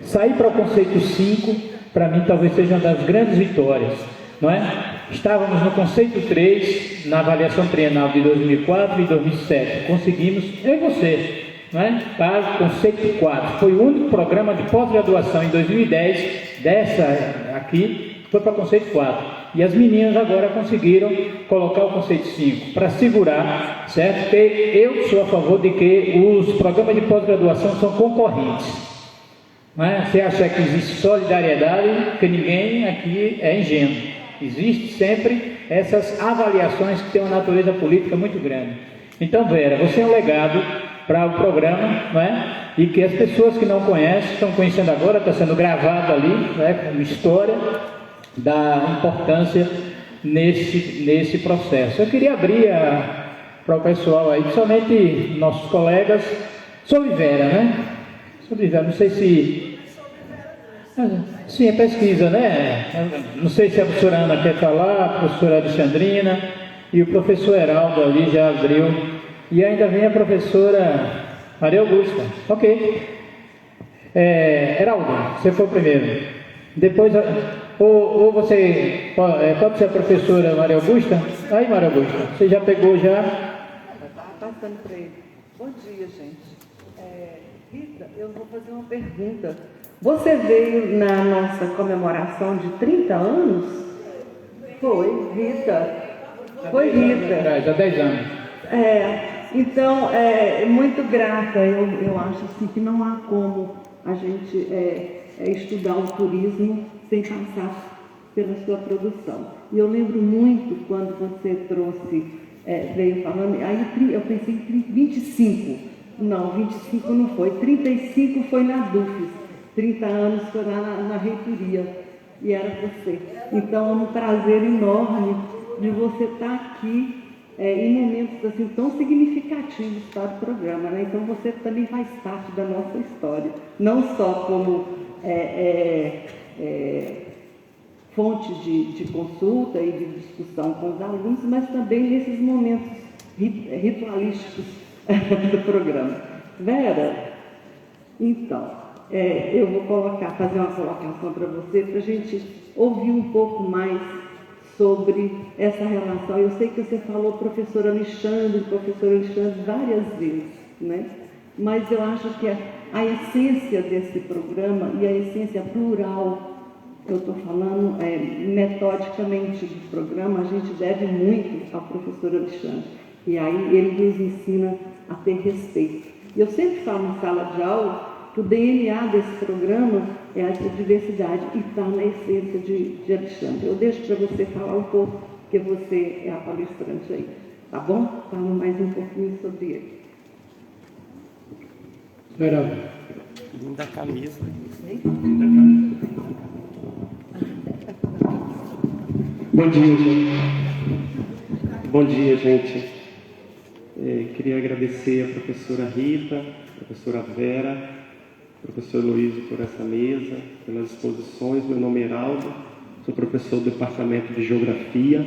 Sair para o conceito 5, para mim, talvez seja uma das grandes vitórias. não é? Estávamos no conceito 3, na avaliação trienal de 2004 e 2007. Conseguimos, eu e você, não é? Para o conceito 4. Foi o único programa de pós-graduação em 2010, dessa aqui, foi para o conceito 4. E as meninas agora conseguiram colocar o conceito 5 para segurar, certo? Porque eu sou a favor de que os programas de pós-graduação são concorrentes. Não é? Você acha que existe solidariedade, porque ninguém aqui é ingênuo. Existe sempre essas avaliações que têm uma natureza política muito grande. Então, Vera, você é um legado para o programa, não é? E que as pessoas que não conhecem estão conhecendo agora, está sendo gravado ali, não é? Como história da importância nesse processo. Eu queria abrir para o pessoal aí, principalmente nossos colegas, sobre Vera, né? Sobre Vera, não sei se... Sim, é pesquisa, né? Não sei se a professora Ana quer falar, a professora Alexandrina e o professor Heraldo ali já abriu. E ainda vem a professora Maria Augusta. Ok. Heraldo, você foi o primeiro. Depois... Ou você pode ser a professora Maria Augusta? Aí, Maria Augusta, você já pegou já? Passando para ele. Bom dia, gente. Rita, eu vou fazer uma pergunta. Você veio na nossa comemoração de 30 anos? Foi, Rita. Foi, Rita. Já 10 anos. Então, muito grata. Eu acho assim, que não há como a gente estudar o turismo sem passar pela sua produção. E eu lembro muito quando você trouxe, veio falando, aí eu pensei em 25. Não, 25 não foi. 35 foi na DUFES. 30 anos foi lá na reitoria. E era você. Então, é um prazer enorme de você estar aqui em momentos assim tão significativos para o programa, né? Então, você também faz parte da nossa história. Não só como... fonte de consulta e de discussão com os alunos, mas também nesses momentos ritualísticos do programa. Vera, então, eu vou fazer uma colocação para você, para a gente ouvir um pouco mais sobre essa relação. Eu sei que você falou professor Alexandre várias vezes, né? Mas eu acho que a essência desse programa e a essência plural, eu estou falando metodicamente do programa, a gente deve muito ao professor Alexandre. E aí ele nos ensina a ter respeito. E eu sempre falo em sala de aula que o DNA desse programa é a diversidade e está na essência de Alexandre. Eu deixo para você falar um pouco, porque você é a palestrante aí. Tá bom? Fala mais um pouquinho sobre ele. Linda camisa. Bom dia, gente. Bom dia, gente. Queria agradecer a professora Rita, a professora Vera, ao professor Luiz por essa mesa, pelas exposições. Meu nome é Heraldo, sou professor do Departamento de Geografia.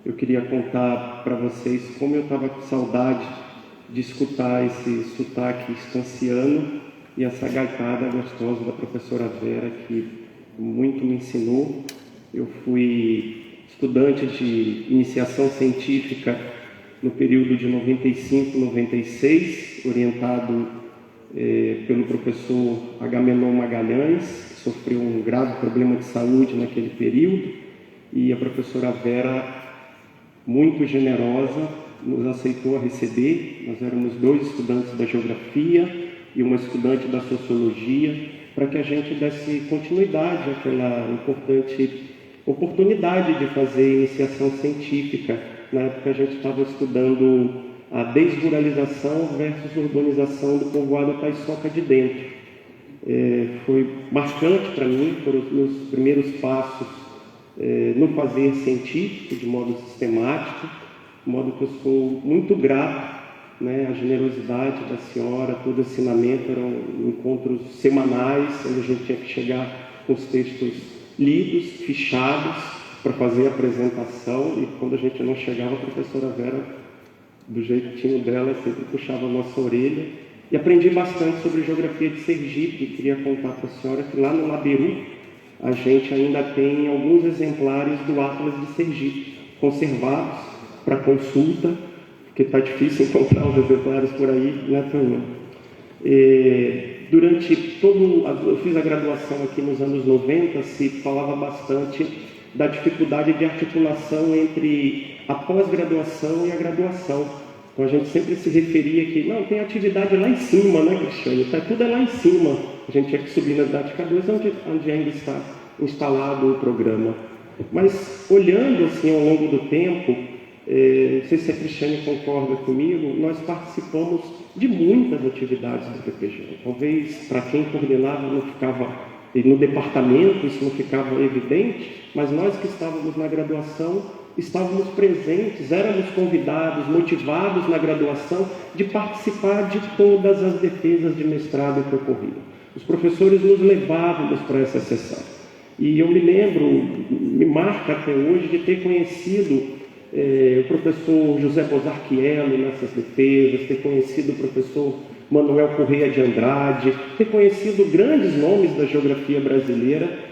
Eu queria contar para vocês como eu estava com saudade de escutar esse sotaque estanciano e essa gaitada gostosa da professora Vera, que muito me ensinou. Eu fui estudante de iniciação científica no período de 95, 96, orientado pelo professor Agamenon Magalhães, que sofreu um grave problema de saúde naquele período, e a professora Vera, muito generosa, nos aceitou a receber. Nós éramos 2 estudantes da geografia e uma estudante da sociologia, para que a gente desse continuidade àquela importante oportunidade de fazer iniciação científica. Na época a gente estava estudando a desruralização versus urbanização do povoado Taiçoca de Dentro. Foi marcante para mim, foram os meus primeiros passos no fazer científico de modo sistemático, de modo que eu sou muito grato, né, a generosidade da senhora, todo o ensinamento. Eram encontros semanais, onde a gente tinha que chegar com os textos lidos, fichados, para fazer a apresentação, e quando a gente não chegava, a professora Vera, do jeitinho dela, sempre puxava a nossa orelha. E aprendi bastante sobre geografia de Sergipe. Queria contar para a senhora que lá no Laberu a gente ainda tem alguns exemplares do Atlas de Sergipe conservados para consulta, porque está difícil encontrar os exemplares por aí, né, turma? Eu fiz a graduação aqui nos anos 90, se falava bastante da dificuldade de articulação entre a pós-graduação e a graduação. Então a gente sempre se referia que, não, tem atividade lá em cima, né, Cristiane? Tudo é lá em cima. A gente tinha que subir na didática 2, onde ainda está instalado o programa. Mas, olhando assim ao longo do tempo, não sei se a Cristiane concorda comigo, nós participamos de muitas atividades do PPG. Talvez para quem coordenava não ficava, no departamento isso não ficava evidente, mas nós que estávamos na graduação estávamos presentes, éramos convidados, motivados na graduação de participar de todas as defesas de mestrado que ocorriam. Os professores nos levavam para essa sessão. E eu me lembro, me marca até hoje, de ter conhecido o professor José Bosarchiello nessas defesas, ter conhecido o professor Manuel Correia de Andrade, ter conhecido grandes nomes da geografia brasileira,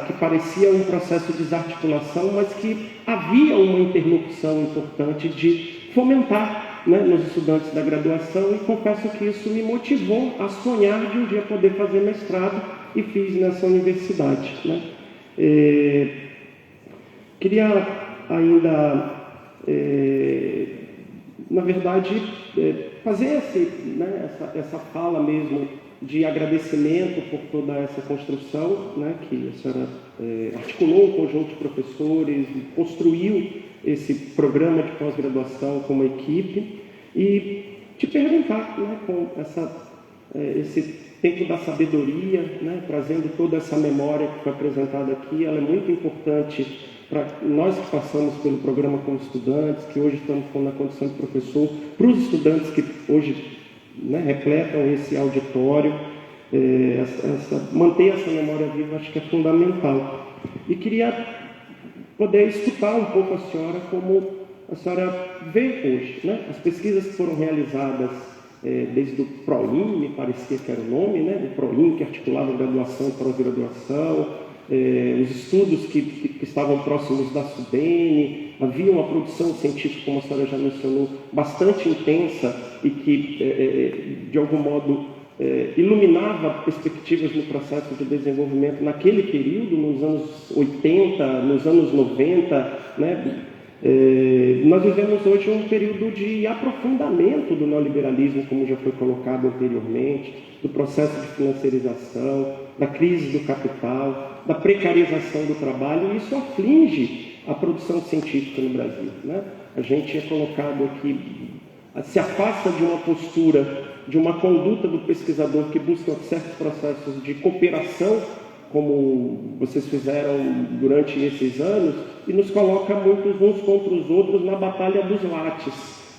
que parecia um processo de desarticulação, mas que havia uma interlocução importante de fomentar, né, nos estudantes da graduação, e confesso que isso me motivou a sonhar de um dia poder fazer mestrado, e fiz nessa universidade, né? Queria ainda, na verdade, fazer essa fala mesmo de agradecimento por toda essa construção, né, que a senhora articulou um conjunto de professores, construiu esse programa de pós-graduação com uma equipe, e te perguntar, né, com esse tempo da sabedoria, né, trazendo toda essa memória que foi apresentada aqui, ela é muito importante para nós que passamos pelo programa como estudantes, que hoje estamos na condição de professor, para os estudantes que hoje, né, repletam esse auditório, manter essa memória viva acho que é fundamental. E queria poder escutar um pouco a senhora, como a senhora vê hoje, né, as pesquisas que foram realizadas desde o PROIN, me parecia que era o nome, né, o PROIN, que articulava graduação e pós-graduação, os estudos que estavam próximos da SUDENE, havia uma produção científica, como a senhora já mencionou, bastante intensa e que, de algum modo, iluminava perspectivas no processo de desenvolvimento naquele período, nos anos 80, nos anos 90, né? Nós vivemos hoje um período de aprofundamento do neoliberalismo, como já foi colocado anteriormente, do processo de financiarização, da crise do capital, da precarização do trabalho, e isso aflige a produção científica no Brasil, né? A gente é colocado aqui, se afasta de uma postura, de uma conduta do pesquisador que busca certos processos de cooperação, como vocês fizeram durante esses anos, e nos coloca muitos uns contra os outros na batalha dos lates,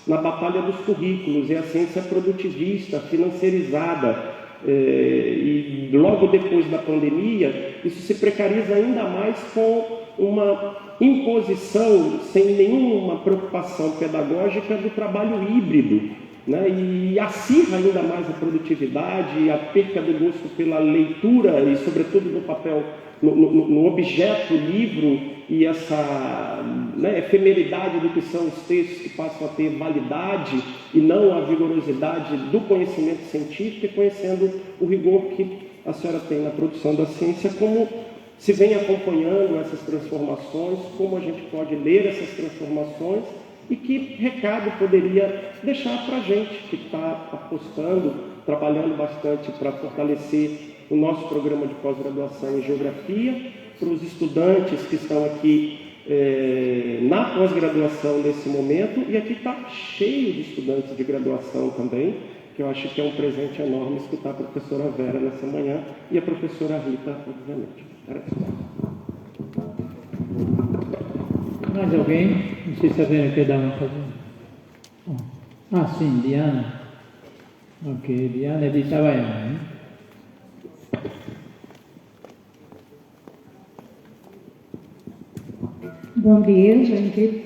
na batalha dos currículos, e a ciência produtivista, financiarizada. E logo depois da pandemia, isso se precariza ainda mais com uma imposição sem nenhuma preocupação pedagógica do trabalho híbrido, né? E acirra ainda mais a produtividade, a perca do gosto pela leitura e, sobretudo, no papel, no objeto livro, e essa, né, efemeridade do que são os textos, que passam a ter validade e não a vigorosidade do conhecimento científico, e conhecendo o rigor que a senhora tem na produção da ciência, como se vem acompanhando essas transformações, como a gente pode ler essas transformações, e que recado poderia deixar para a gente que está apostando, trabalhando bastante para fortalecer o nosso programa de pós-graduação em Geografia, para os estudantes que estão aqui na pós-graduação nesse momento, e aqui está cheio de estudantes de graduação também, que eu acho que é um presente enorme escutar a professora Vera nessa manhã, e a professora Rita, obviamente. Mais alguém? Não sei se a Vera quer dar uma fazer. Ah, sim, Diana. Ok, Diana é de Itabaiana, né? Bom dia, gente.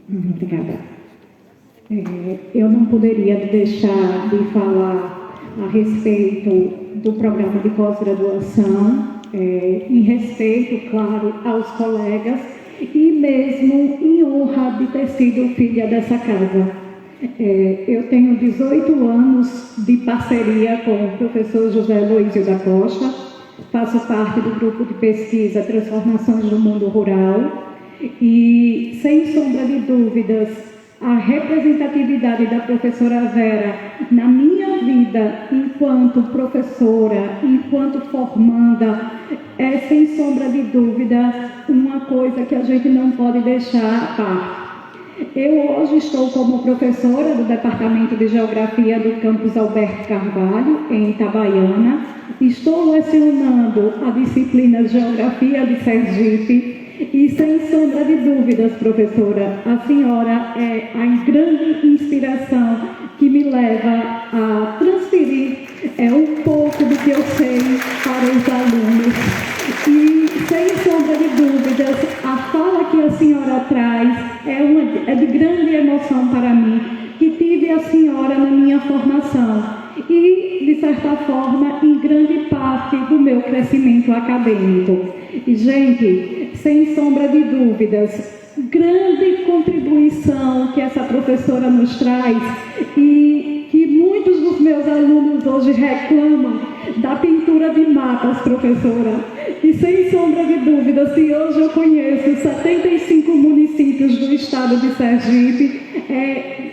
Obrigada. Eu não poderia deixar de falar a respeito do programa de pós-graduação, em respeito, claro, aos colegas e mesmo em honra de ter sido filha dessa casa. Eu tenho 18 anos de parceria com o professor José Aloísio da Costa, faço parte do grupo de pesquisa Transformações do Mundo Rural e, sem sombra de dúvidas, a representatividade da professora Vera na minha vida enquanto professora, enquanto formanda, é sem sombra de dúvida uma coisa que a gente não pode deixar à parte. Eu hoje estou como professora do Departamento de Geografia do campus Alberto Carvalho, em Itabaiana. Estou lecionando a disciplina Geografia de Sergipe. E sem sombra de dúvidas, professora, a senhora é a grande inspiração que me leva a transferir um pouco do que eu sei para os alunos. E sem sombra de dúvidas, a fala que a senhora traz é de grande emoção para mim, que tive a senhora na minha formação e, de certa forma, em grande parte do meu crescimento acadêmico. E, gente, sem sombra de dúvidas, grande contribuição que essa professora nos traz e que muitos dos meus alunos hoje reclamam da pintura de mapas, professora. E sem sombra de dúvida, se hoje eu conheço 75 municípios do estado de Sergipe,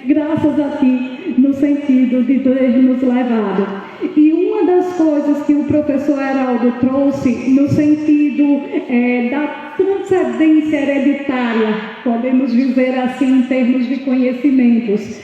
graças a ti, no sentido de ter nos levado. E uma das coisas que o professor Heraldo trouxe, no sentido da transcendência hereditária, podemos dizer assim, em termos de conhecimentos.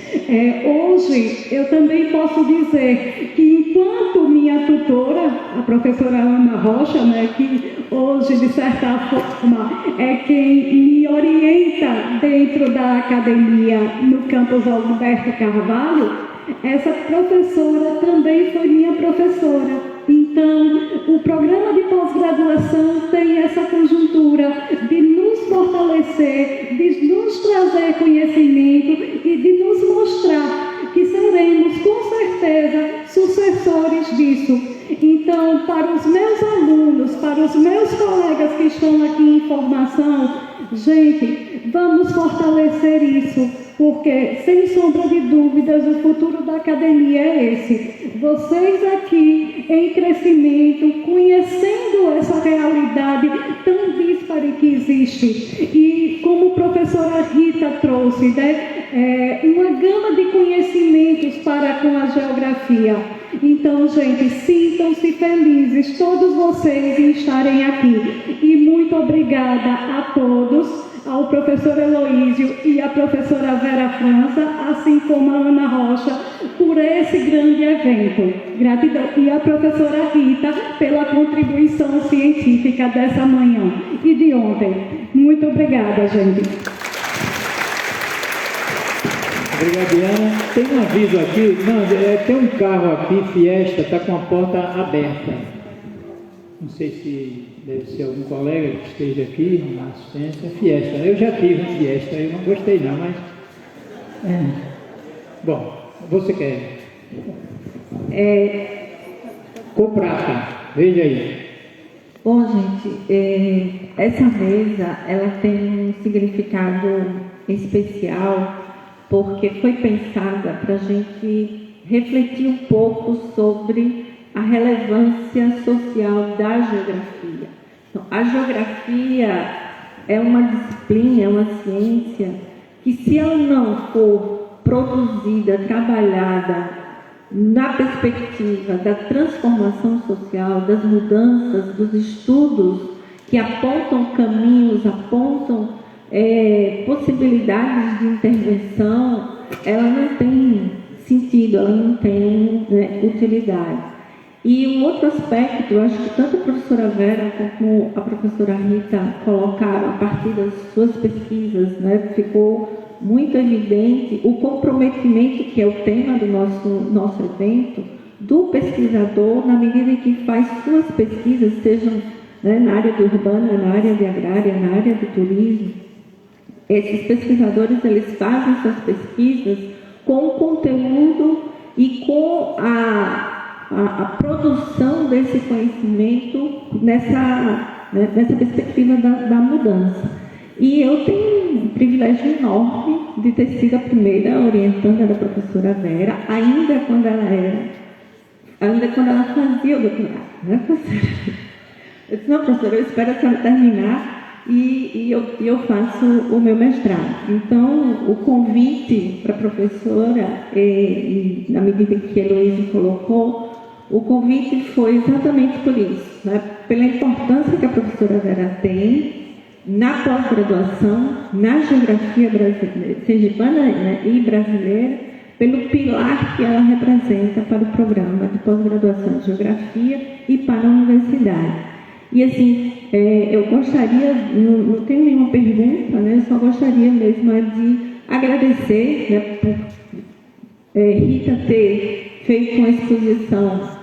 Hoje, eu também posso dizer que, enquanto minha tutora, a professora Ana Rocha, que hoje, de certa forma, é quem me orienta dentro da academia no campus Alberto Carvalho, essa professora também foi minha professora. Então, o programa de pós-graduação tem essa conjuntura de nos fortalecer, de nos trazer conhecimento e de nos mostrar que seremos, com certeza, sucessores disso. Então, para os meus alunos, para os meus colegas que estão aqui em formação, gente, vamos fortalecer isso, porque, sem sombra de dúvidas, o futuro da academia é esse. Vocês aqui, em crescimento, conhecendo essa realidade tão díspare que existe. E, como a professora Rita trouxe, uma gama de conhecimentos para com a geografia. Então, gente, sintam-se felizes, todos vocês, em estarem aqui. E muito obrigada a todos, ao professor Aloísio e à professora Vera França, assim como a Ana Rocha, por esse grande evento. Gratidão. E a professora Rita pela contribuição científica dessa manhã e de ontem. Muito obrigada, gente. Obrigado, Diana. Tem um aviso aqui, tem um carro aqui, Fiesta, está com a porta aberta. Não sei se deve ser algum colega que esteja aqui na assistência. Fiesta, eu já tive um Fiesta, eu não gostei não, mas... Bom, você quer? Cor prata, veja aí. Bom, gente, essa mesa, ela tem um significado especial, porque foi pensada para a gente refletir um pouco sobre a relevância social da geografia. Então, a geografia é uma disciplina, é uma ciência que, se ela não for produzida, trabalhada na perspectiva da transformação social, das mudanças, dos estudos que apontam caminhos, apontam possibilidades de intervenção, ela não tem sentido, ela não tem utilidade. E um outro aspecto, eu acho que tanto a professora Vera como a professora Rita colocaram a partir das suas pesquisas, ficou muito evidente o comprometimento, que é o tema do nosso evento, do pesquisador, na medida em que faz suas pesquisas, sejam na área de urbana, na área de agrária, na área de turismo. Esses pesquisadores, eles fazem suas pesquisas com o conteúdo e com a a produção desse conhecimento nessa perspectiva da mudança. E eu tenho um privilégio enorme de ter sido a primeira orientanda da professora Vera, ainda quando ela fazia o doutorado, né, professora? Eu disse, não, professora, eu espero que ela terminar e eu faço o meu mestrado. Então, o convite para a professora, e na medida que a Heloísa colocou, o convite foi exatamente por isso, né? Pela importância que a professora Vera tem na pós-graduação, na geografia brasileira, sergipana, né, e brasileira, pelo pilar que ela representa para o programa de pós-graduação de geografia e para a universidade. E assim, eu gostaria, não tenho nenhuma pergunta, né, só gostaria mesmo de agradecer, né, por Rita ter feito uma exposição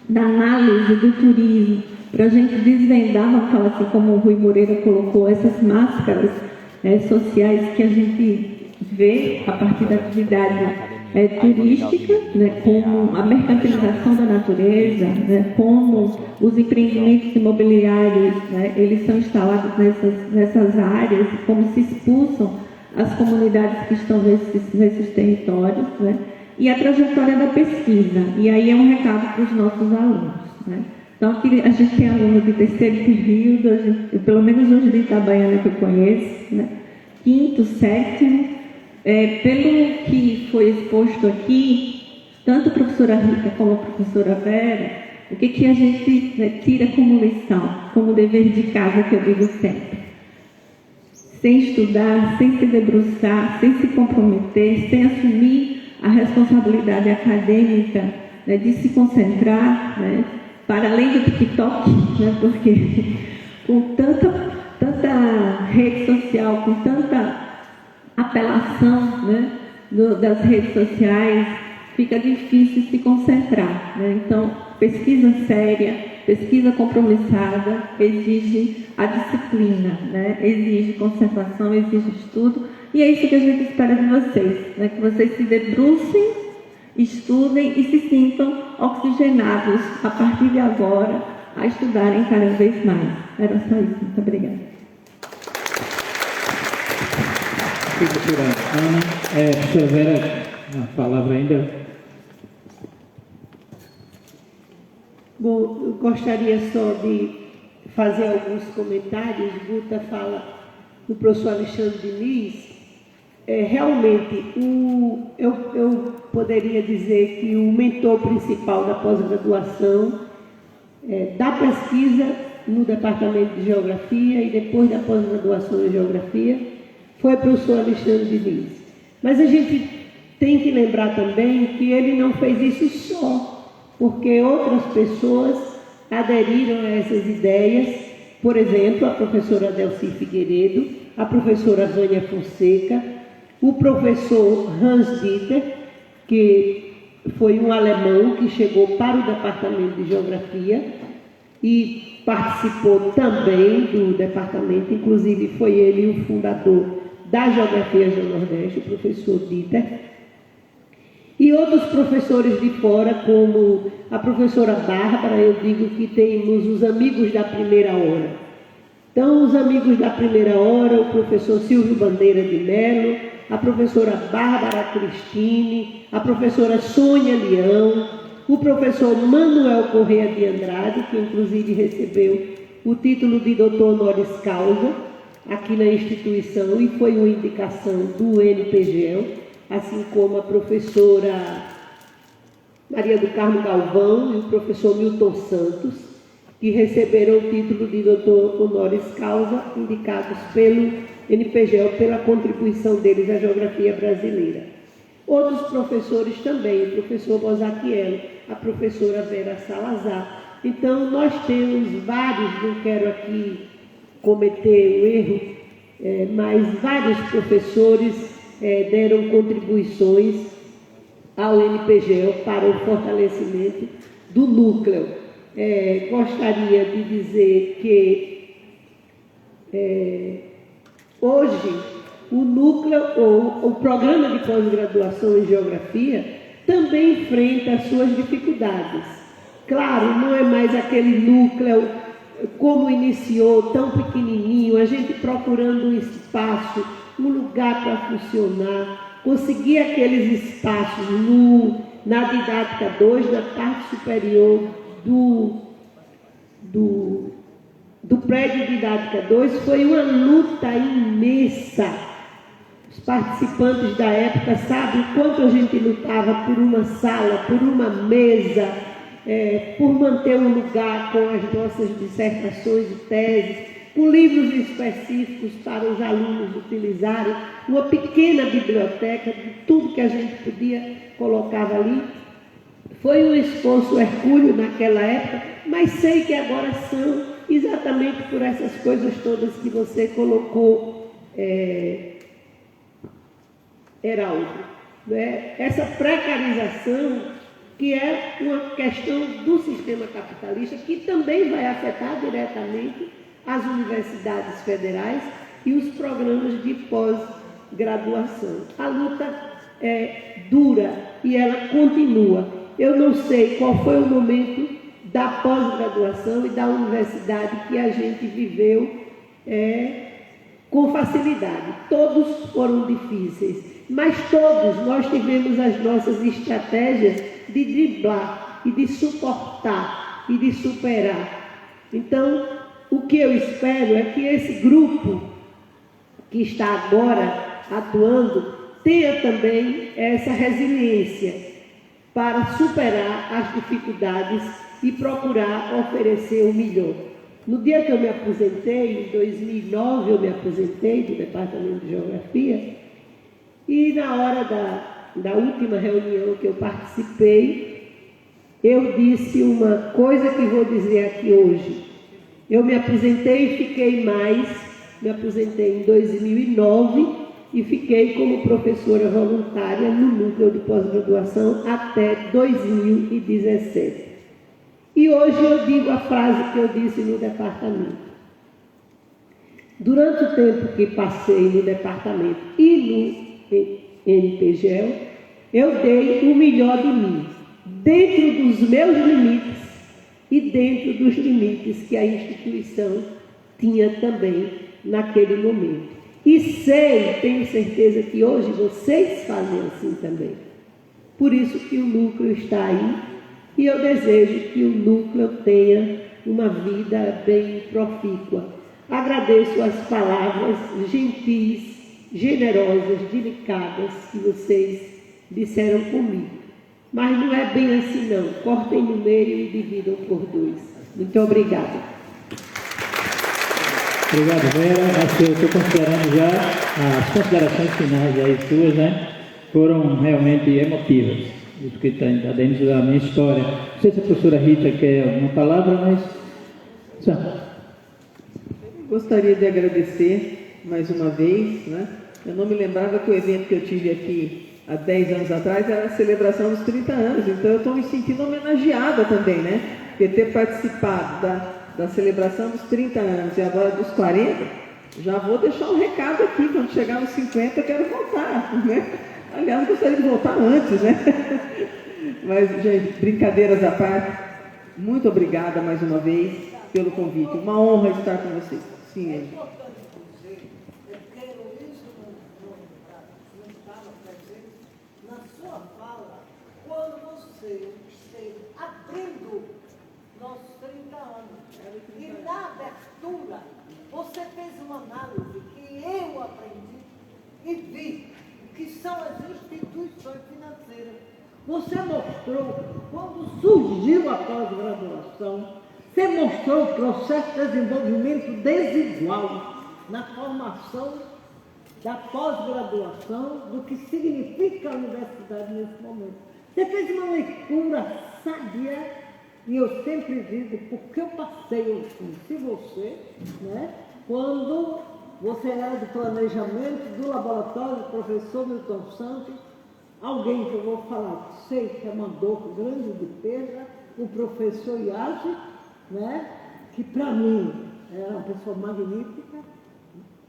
da análise do turismo, para a gente desvendar, vamos falar assim, como o Rui Moreira colocou, essas máscaras sociais que a gente vê a partir da atividade turística, né, como a mercantilização da natureza, né, como os empreendimentos imobiliários, né, eles são instalados nessas áreas, como se expulsam as comunidades que estão nesses territórios, né, e a trajetória da pesquisa. E aí é um recado para os nossos alunos, né. Então, aqui a gente tem aluno de terceiro período, pelo menos hoje de Itabaiana que eu conheço, né, quinto, sétimo. Pelo que foi exposto aqui, tanto a professora Rita como a professora Vera, o que a gente, né, tira como lição, como dever de casa, que eu digo sempre? Sem estudar, sem se debruçar, sem se comprometer, sem assumir a responsabilidade acadêmica, né, de se concentrar, né, para além do TikTok, né, porque com tanta rede social, com tanta apelação, né, das redes sociais, fica difícil se concentrar, né? Então, pesquisa séria, pesquisa compromissada, exige a disciplina, né? Exige concentração, exige estudo, e é isso que a gente espera de vocês, né? Que vocês se debrucem, estudem e se sintam oxigenados a partir de agora a estudarem cada vez mais. Era só isso. Muito obrigada. Professora Ana, professora Vera, a palavra ainda. Bom, eu gostaria só de fazer alguns comentários. Guta fala do professor Alexandre Diniz. Realmente, eu poderia dizer que o mentor principal da pós-graduação, da pesquisa no Departamento de Geografia e depois da pós-graduação em Geografia, foi o professor Alexandre Diniz. Mas a gente tem que lembrar também que ele não fez isso só, porque outras pessoas aderiram a essas ideias, por exemplo, a professora Delcy Figueiredo, a professora Vânia Fonseca, o professor Hans Dieter, que foi um alemão que chegou para o Departamento de Geografia e participou também do departamento, inclusive foi ele o fundador da Geografia do Nordeste, o professor Dieter, e outros professores de fora, como a professora Bárbara. Eu digo que temos os amigos da primeira hora. Então, os amigos da primeira hora, o professor Silvio Bandeira de Mello, a professora Bárbara Cristine, a professora Sônia Leão, o professor Manuel Corrêa de Andrade, que inclusive recebeu o título de doutor honoris causa aqui na instituição e foi uma indicação do NPGEL, assim como a professora Maria do Carmo Galvão e o professor Milton Santos, que receberam o título de doutor honoris causa, indicados pelo NPGEL pela contribuição deles à geografia brasileira. Outros professores também, o professor Bozaquiel, a professora Vera Salazar. Então, nós temos vários, não quero aqui cometer o erro, mas vários professores deram contribuições ao NPGEL para o fortalecimento do núcleo. Gostaria de dizer que hoje o núcleo, ou o programa de pós-graduação em Geografia, também enfrenta as suas dificuldades. Claro, não é mais aquele núcleo como iniciou, tão pequenininho, a gente procurando um espaço, um lugar para funcionar, conseguir aqueles espaços na didática 2, na parte superior do prédio didática 2, foi uma luta imensa. Os participantes da época sabem o quanto a gente lutava por uma sala, por uma mesa, por manter um lugar com as nossas dissertações e teses, com livros específicos para os alunos utilizarem, uma pequena biblioteca de tudo que a gente podia colocava ali. Foi um esforço hercúleo naquela época, mas sei que agora são exatamente por essas coisas todas que você colocou, Heraldo, né? Essa precarização que é uma questão do sistema capitalista que também vai afetar diretamente as universidades federais e os programas de pós-graduação. A luta é dura e ela continua. Eu não sei qual foi o momento da pós-graduação e da universidade que a gente viveu com facilidade. Todos foram difíceis, mas todos nós tivemos as nossas estratégias de driblar e de suportar e de superar. Então, o que eu espero é que esse grupo que está agora atuando tenha também essa resiliência para superar as dificuldades e procurar oferecer o melhor. No dia que eu me aposentei, em 2009, eu me aposentei do Departamento de Geografia, e na hora da última reunião que eu participei, eu disse uma coisa que vou dizer aqui hoje. Eu me aposentei e fiquei mais, me aposentei em 2009 e fiquei como professora voluntária no núcleo de pós-graduação até 2017. E hoje eu digo a frase que eu disse no departamento. Durante o tempo que passei no departamento e no NPGEL, eu dei o melhor de mim, dentro dos meus limites e dentro dos limites que a instituição tinha também naquele momento. E sei, tenho certeza que hoje vocês fazem assim também. Por isso que o núcleo está aí e eu desejo que o núcleo tenha uma vida bem profícua. Agradeço as palavras gentis, generosas, delicadas que vocês disseram comigo. Mas não é bem assim não. Cortem no meio e dividam por 2. Muito obrigada. Obrigado, Vera. Acho que eu estou considerando já as considerações finais aí suas, né? Foram realmente emotivas, porque está dentro da minha história. Não sei se a professora Rita quer alguma palavra, mas... Gostaria de agradecer mais uma vez, né? Eu não me lembrava que o evento que eu tive aqui há 10 anos atrás era a celebração dos 30 anos, então eu estou me sentindo homenageada também, né? Porque ter participado da celebração dos 30 anos e agora dos 40, já vou deixar um recado aqui, quando chegar nos 50 eu quero voltar, né? Aliás, gostaria de voltar antes, né? Mas, gente, brincadeiras à parte, muito obrigada mais uma vez pelo convite. Uma honra estar com vocês. Sim, é. Na sua fala, quando você esteve abrindo nossos 30 anos, e na abertura, você fez uma análise que eu aprendi e vi que são as instituições financeiras. Você mostrou, quando surgiu a pós-graduação, você mostrou o processo de desenvolvimento desigual na formação da pós-graduação, do que significa a universidade nesse momento. Você fez uma leitura sábia, e eu sempre digo, porque eu passei, eu conheci você, né, quando você era do planejamento do laboratório do professor Milton Santos, alguém que eu vou falar, sei que é uma dor grande de perda, o professor Iage, né, que para mim era uma pessoa magnífica,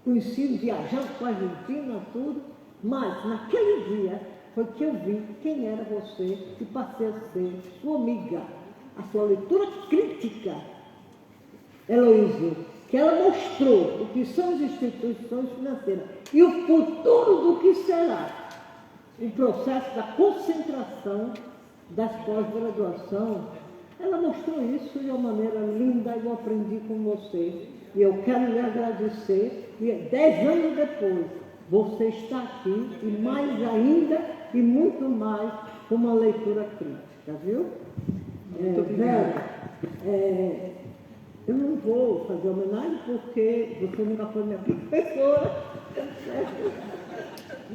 conheci viajando com a Argentina, tudo, mas naquele dia foi que eu vi quem era você e passei a ser sua amiga. a sua leitura crítica, Heloísio, que ela mostrou o que são as instituições financeiras e o futuro do que será o processo da concentração das pós-graduação. Ela mostrou isso de uma maneira linda e eu aprendi com você. E eu quero lhe agradecer. E 10 anos depois, você está aqui e mais ainda e muito mais com uma leitura crítica, viu? Muito obrigada. Eu não vou fazer homenagem porque você nunca foi minha professora,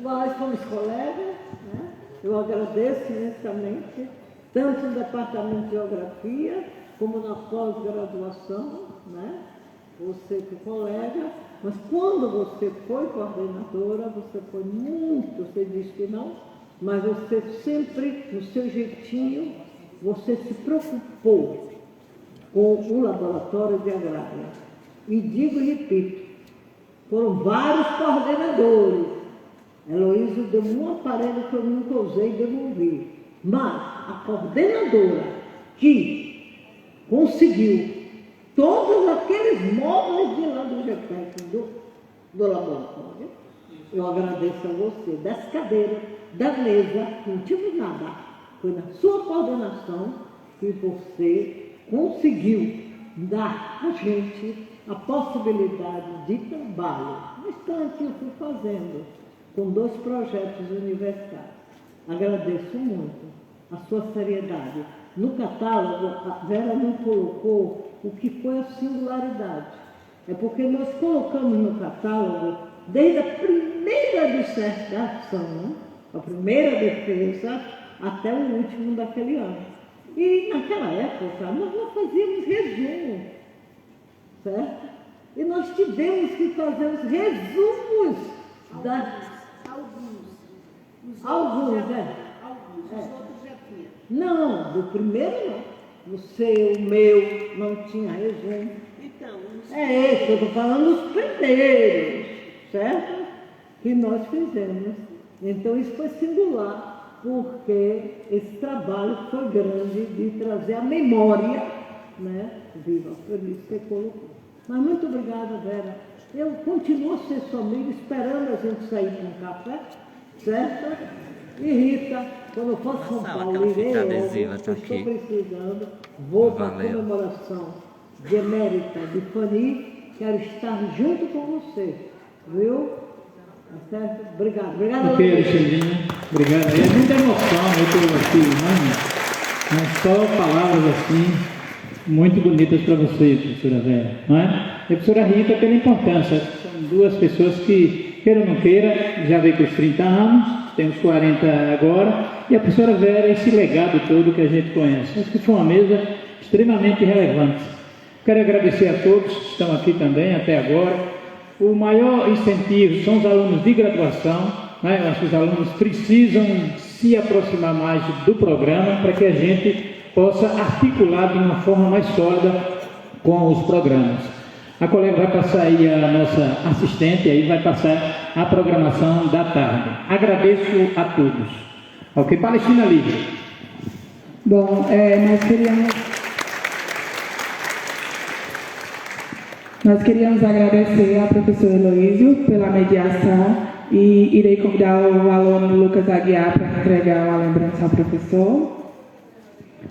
mas somos colegas, né? Eu agradeço imensamente, tanto no departamento de geografia como na pós-graduação, né? Você que é colega, mas quando você foi coordenadora, você foi muito, você disse que não, mas você sempre, no seu jeitinho, você se preocupou com o laboratório de agrária. E digo e repito, foram vários coordenadores. Heloísio deu um aparelho que eu nunca usei e devolvi. Mas a coordenadora que conseguiu todos aqueles móveis de lá do GPEC, do laboratório, eu agradeço a você, das cadeiras, da mesa, não tive nada. Foi na sua coordenação que você conseguiu dar a gente a possibilidade de trabalho. No instante eu fui fazendo com 2 projetos universitários. Agradeço muito a sua seriedade. No catálogo, a Vera não colocou o que foi a singularidade. É porque nós colocamos no catálogo, desde a primeira dissertação, a primeira defesa, até o último daquele ano. E naquela época, nós não fazíamos resumo, certo? E nós tivemos que fazer os resumos Alguns, né? Os outros já tinham. Não, do primeiro não. O seu, o meu, não tinha resumo. Então, esse, eu estou falando dos primeiros, certo? Que nós fizemos. Então isso foi singular, porque esse trabalho foi grande de trazer a memória, né, viva, por isso que você colocou. Mas muito obrigada, Vera. Eu continuo a ser sua amiga, esperando a gente sair com um café, certo? E Rita, quando eu for São Paulo, irei eu estou precisando, vou para a comemoração de emérita de Fanny, quero estar junto com você, viu? Tá certo? Obrigado. Obrigada, ok, Alexandrinha. Obrigado. É muita emoção, eu estou aqui, mas só palavras assim, muito bonitas para você, professora Vera, não é? E a professora Rita, pela importância, são 2 pessoas que, queira ou não queira, já veio com os 30 anos, tem uns 40 agora, e a professora Vera, esse legado todo que a gente conhece. Acho que foi uma mesa extremamente relevante. Quero agradecer a todos que estão aqui também, até agora. O maior incentivo são os alunos de graduação, né? Eu acho que os alunos precisam se aproximar mais do programa para que a gente possa articular de uma forma mais sólida com os programas. A colega vai passar aí, a nossa assistente, aí vai passar a programação da tarde. Agradeço a todos. Ok, Palestina Livre. Bom, nós queríamos agradecer ao professor Heloísio pela mediação e irei convidar o aluno Lucas Aguiar para entregar uma lembrança ao professor.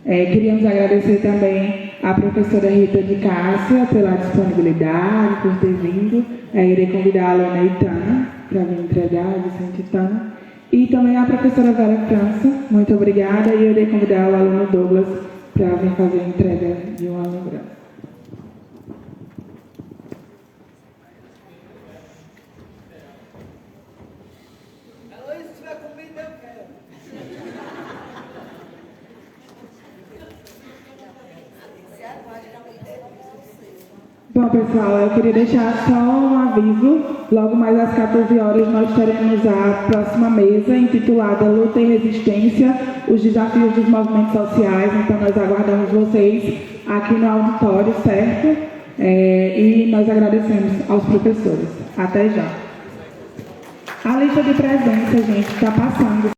Queríamos agradecer também à professora Rita de Cássia pela disponibilidade, por ter vindo. Irei convidar a aluna Itana para vir entregar, a Vicente Itana. E também a professora Vera França, muito obrigada. E eu irei convidar o aluno Douglas para vir fazer a entrega de uma lembrança. Bom, pessoal, eu queria deixar só um aviso. Logo mais às 14 horas nós teremos a próxima mesa intitulada Luta e Resistência, os desafios dos movimentos sociais. Então nós aguardamos vocês aqui no auditório, certo? E nós agradecemos aos professores. Até já. A lista de presença, gente, está passando.